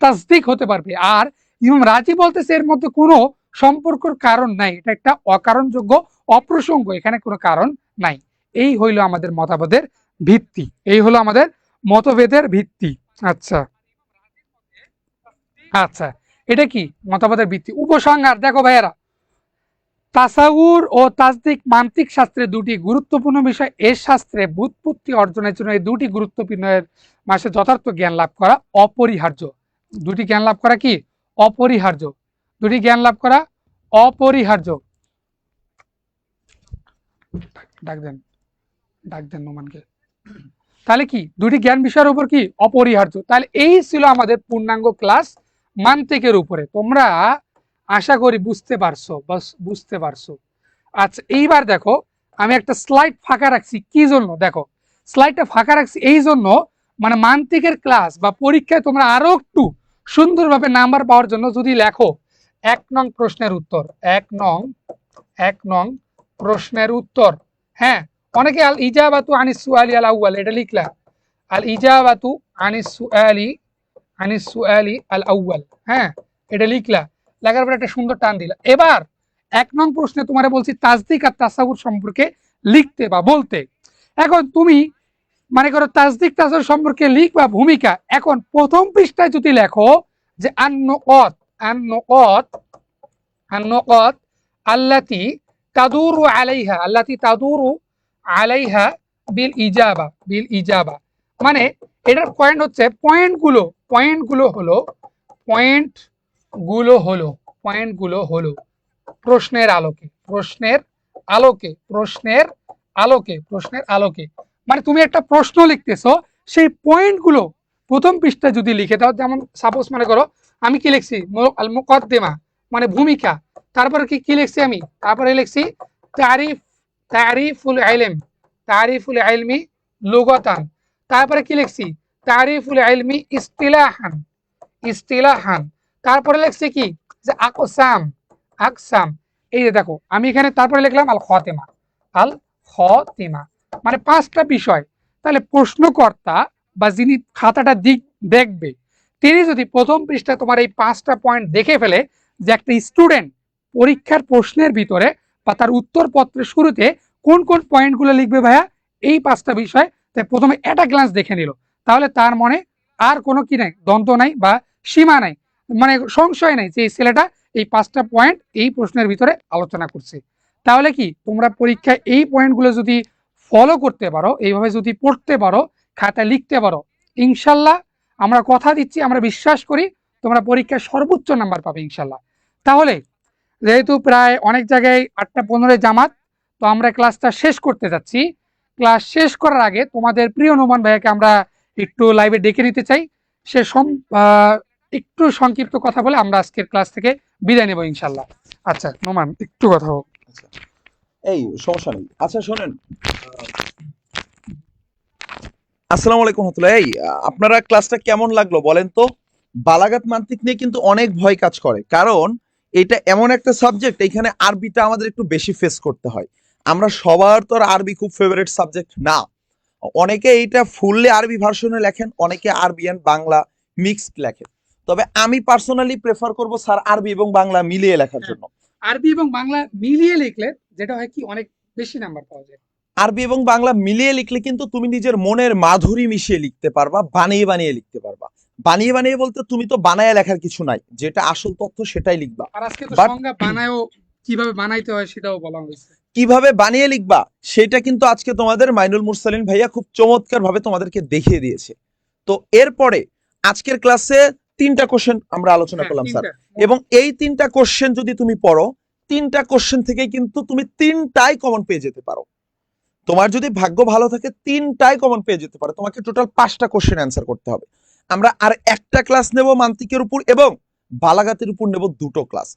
তাসদিক হতে পারবে। আর ইমাম রাজি বলতেছে এর মধ্যে কোনো সম্পর্কের কারণ নাই, এটা একটা অকারণযোগ্য অপ্রসঙ্গ, এখানে কোনো কারণ নাই। এই হইল আমাদের মতভেদের ভিত্তি, এই হলো আমাদের মতভেদের ভিত্তি। আচ্ছা, আচ্ছা, এটা কি মতভেদের ভিত্তি। উপসংহার দেখো ভাইয়েরা, তাসাউর ও তাসদিক মান্তিক শাস্ত্রে দুটি গুরুত্বপূর্ণ বিষয়। এর শাস্ত্রে বুৎপত্তি অর্জনের জন্য এই দুটি গুরুত্বপূর্ণ মাসে যথার্থ জ্ঞান লাভ করা অপরিহার্য। দুটি জ্ঞান লাভ করা কি অপরিহার্য, দুটি জ্ঞান লাভ করা অপরিহার্য। ডাক দেন, ডাক দেন নোমানকে। তাহলে কি দুটি জ্ঞান বিষয়ের উপর কি অপরিহার্য। তাহলে এই ছিল আমাদের পূর্ণাঙ্গ ক্লাস মান্তিকের উপরে। তোমরা আশা করি বুঝতে পারছো, বাস বুঝতে পারছো। আচ্ছা, এইবার দেখো আমি একটা স্লাইড ফাঁকা রাখছি, কি জন্য দেখো স্লাইডটা ফাঁকা রাখছি এই জন্য, মানে মান্তিকের ক্লাস বা পরীক্ষায় তোমরা আরো একটু সুন্দরভাবে নাম্বার পাওয়ার জন্য যদি লেখো 1 নং প্রশ্নের উত্তর, 1 নং প্রশ্নের উত্তর, হ্যাঁ, অনেকে আল ইজাবাতু আনিস সুআলি আল আউয়াল এটা লিখলা, আল ইজাবাতু আনিস সুআলি আল আউয়াল, হ্যাঁ, এটা লিখলা, লেখার পর একটা সুন্দর টান দিলা। এবার 1 নং প্রশ্নে তোমারে বলছি তাসদিক আর তাসাউর সম্পর্কে লিখতে বা বলতে। এখন তুমি মনে করো তাসদিক তাসাউর সম্পর্কে লিখবা ভূমিকা। এখন প্রথম পৃষ্ঠায় যদি লেখো যে আন্নুকাত আল্লাতি তাদুরু আলাইহা বিল ইজাবা, মানে এটার পয়েন্ট হচ্ছে পয়েন্টগুলো হলো প্রশ্নের আলোকে, মানে তুমি একটা প্রশ্ন লিখতেছো, সেই পয়েন্টগুলো প্রথম পৃষ্ঠায় যদি লিখে দাও, যেমন সাপোজ মনে করো আমি কি লিখছি আল মুকদ্দিমা মানে ভূমিকা, তারপরে কি লিখছি আমি, তারপরে লিখছি তারিফুল ইলমি লুগাতান, তারপরে কি লিখছি তারিফুল ইলমি ইস্তিলাহান, তারপরে লিখছি কি যে আকসাম, এই যে দেখো আমি এখানে তারপরে লিখলাম আল খাতিমা, মানে 5টা বিষয়। তাহলে প্রশ্নকর্তা বা যিনি খাতাটা দেখবে, তিনি যদি প্রথম পৃষ্ঠায় তোমার এই 5টা পয়েন্ট দেখে ফেলে যে একটা স্টুডেন্ট পরীক্ষার প্রশ্নের ভিতরে বা তার উত্তরপত্রের শুরুতে কোন কোন পয়েন্টগুলো লিখবে ভাইয়া, এই 5টা বিষয়, তাই প্রথমে একটা গ্লান্স দেখে নিল, তাহলে তার মনে আর কোনো কি নাই, দ্বন্দ্ব নাই বা সীমা নাই, মানে সংশয় নাই যে এই ছেলেটা এই 5টা পয়েন্ট এই প্রশ্নের ভিতরে আলোচনা করছে। তাহলে কি তোমরা পরীক্ষায় এই পয়েন্টগুলো যদি ফলো করতে পারো, এইভাবে যদি পড়তে পারো, খাতায় লিখতে পারো, ইনশাল্লাহ আমরা কথা দিচ্ছি, আমরা বিশ্বাস করি তোমরা পরীক্ষায় সর্বোচ্চ নাম্বার পাবে ইনশাল্লাহ। তাহলে যেহেতু প্রায় অনেক জায়গায় 8টা 15 জামাত, তো আমরা ক্লাসটা শেষ করতে যাচ্ছি। ক্লাস শেষ করার আগে তোমাদের প্রিয় নোমান ভাইয়াকে আমরা একটু লাইভে ডেকে নিতে চাই। সে একটু সংক্ষিপ্ত কথা বলে আমরা আজকের ক্লাস থেকে বিদায় নেব ইনশাল্লাহ। আচ্ছা নোমান, একটু কথা হোক। এই সমস্যা নেই। আচ্ছা শোনেন, আসসালামু আলাইকুম রহমতুল্লাহ। এই আপনারা ক্লাসটা কেমন লাগলো বলেন তো? বালাগাত মান্তিক নিয়ে কিন্তু অনেক ভয় কাজ করে, কারণ এটা এমন একটা সাবজেক্ট, এখানে আরবিটা আমাদের একটু বেশি ফেস করতে হয়। আমরা সবার তো আর আরবি খুব ফেভারিট সাবজেক্ট না। অনেকে এইটা ফুললি আরবি ভার্সনে লেখেন, অনেকে আরবিয়ান বাংলা মিক্সড লেখেন। তবে আমি পার্সোনালি প্রেফার করব স্যার আরবি এবং বাংলা মিলিয়ে লেখার জন্য। আরবি এবং বাংলা মিলিয়ে লিখলে যেটা হয় কি অনেক বেশি নাম্বার পাওয়া যায়। আরবি এবং বাংলা মিলিয়ে লিখলে কিন্তু তুমি নিজের মনের মাধুরী মিশিয়ে লিখতে পারবা, বানিয়ে বানিয়ে লিখতে পারবা। বানিয়ে বানিয়ে বলতে তুমি তো বানায় লেখার কিছু নাই, যেটা আসল তথ্য সেটাই লিখবা। আর আজকে তো সংজ্ঞা বানায়ও, কিভাবে বানাইতে হয় সেটাও বলা হয়েছে। কিভাবে বানিয়ে লিখবা সেটা কিন্তু আজকে তোমাদের মাইনুল মুরসালিন ভাইয়া খুব চমৎকার ভাবে তোমাদেরকে দেখিয়ে দিয়েছে। তো এরপরে আজকের ক্লাসে 3টা কোশ্চেন আমরা আলোচনা করলাম স্যার, এবং এই 3টা কোশ্চেন যদি তুমি পড়ো, 3টা কোশ্চেন থেকে কিন্তু তুমি 3টাই কমন পেয়ে যেতে পারো। তোমার যদি ভাগ্য ভালো থাকে 3টাই কমন পেয়ে যেতে পারো। তোমাকে টোটাল 5টা কোশ্চেন অ্যান্সার করতে হবে। আমরা আর একটা ক্লাস নেব মান্তিকের উপর এবং বালাগাতের উপর নেব 2টো ক্লাস।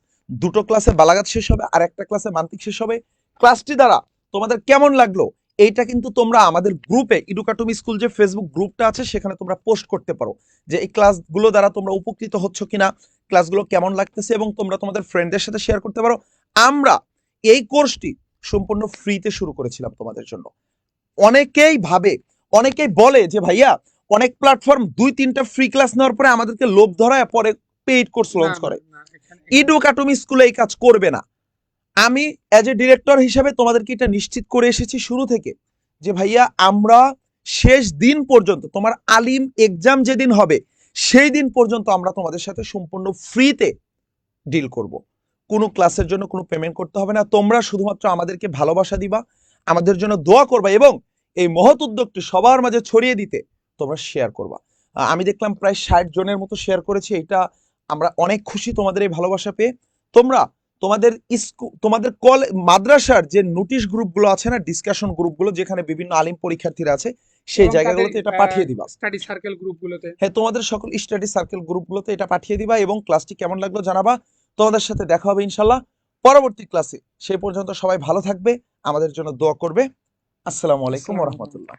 2টো ক্লাসে বালাগাত শেষ হবে আর একটা ক্লাসে মান্তিক শেষ হবে। ক্লাসটি দ্বারা তোমাদের কেমন লাগলো এইটা কিন্তু তোমরা আমাদের গ্রুপে, ইডুকাটুমি স্কুল যে ফেসবুক গ্রুপটা আছে সেখানে তোমরা পোস্ট করতে পারো যে এই ক্লাসগুলো দ্বারা তোমরা উপকৃত হচ্ছ কিনা, ক্লাসগুলো কেমন লাগতেছে, এবং তোমরা তোমাদের ফ্রেন্ডদের সাথে শেয়ার করতে পারো। আমরা এই কোর্সটি সম্পূর্ণ ফ্রিতে শুরু করেছিলাম তোমাদের জন্য। অনেকেই বলে যে ভাইয়া অনেক প্ল্যাটফর্ম 2-3টা ফ্রি ক্লাস নেওয়ার পরে আমাদেরকে লোভ ধরায় পরে পেইড কোর্স লঞ্চ করে। ইডুকাটুমি স্কুলে এই কাজ করবে না। আমি অ্যাজ এ ডিরেক্টর হিসেবে তোমাদেরকে এটা নিশ্চিত করে এসেছি শুরু থেকে যে ভাইয়া আমরা শেষ দিন পর্যন্ত, তোমার আলিম এক্সাম যেদিন হবে সেই দিন পর্যন্ত আমরা তোমাদের সাথে সম্পূর্ণ ফ্রিতে ডিল করব। কোনো ক্লাসের জন্য কোনো পেমেন্ট করতে হবে না। তোমরা শুধুমাত্র আমাদেরকে ভালোবাসা দিবা, আমাদের জন্য দোয়া করবা এবং এই মহৎ উদ্যোগটি সবার মাঝে ছড়িয়ে দিতে তোমরা শেয়ার করবা। আমি দেখলাম প্রায় 60 জনের মতো শেয়ার করেছে। এটা আমরা অনেক খুশি তোমাদের এই ভালোবাসা পেয়ে। তোমরা তোমাদের মাদ্রাসার যে নোটিশ গ্রুপগুলো আছে না, ডিসকাশন গ্রুপগুলো যেখানে বিভিন্ন আলিম পরীক্ষার্থীরা আছে, সেই জায়গাগুলোতে এটা পাঠিয়ে দিবা। স্টাডি সার্কেল গ্রুপগুলোতে, হ্যাঁ, তোমাদের সকল স্টাডি সার্কেল গ্রুপগুলোতে এটা পাঠিয়ে দিবা এবং ক্লাসটি কেমন লাগলো জানাবা। তোমাদের সাথে দেখা হবে ইনশাল্লাহ পরবর্তী ক্লাসে। সেই পর্যন্ত সবাই ভালো থাকবে, আমাদের জন্য দোয়া করবে। আসসালামু আলাইকুম ওয়া রাহমাতুল্লাহ।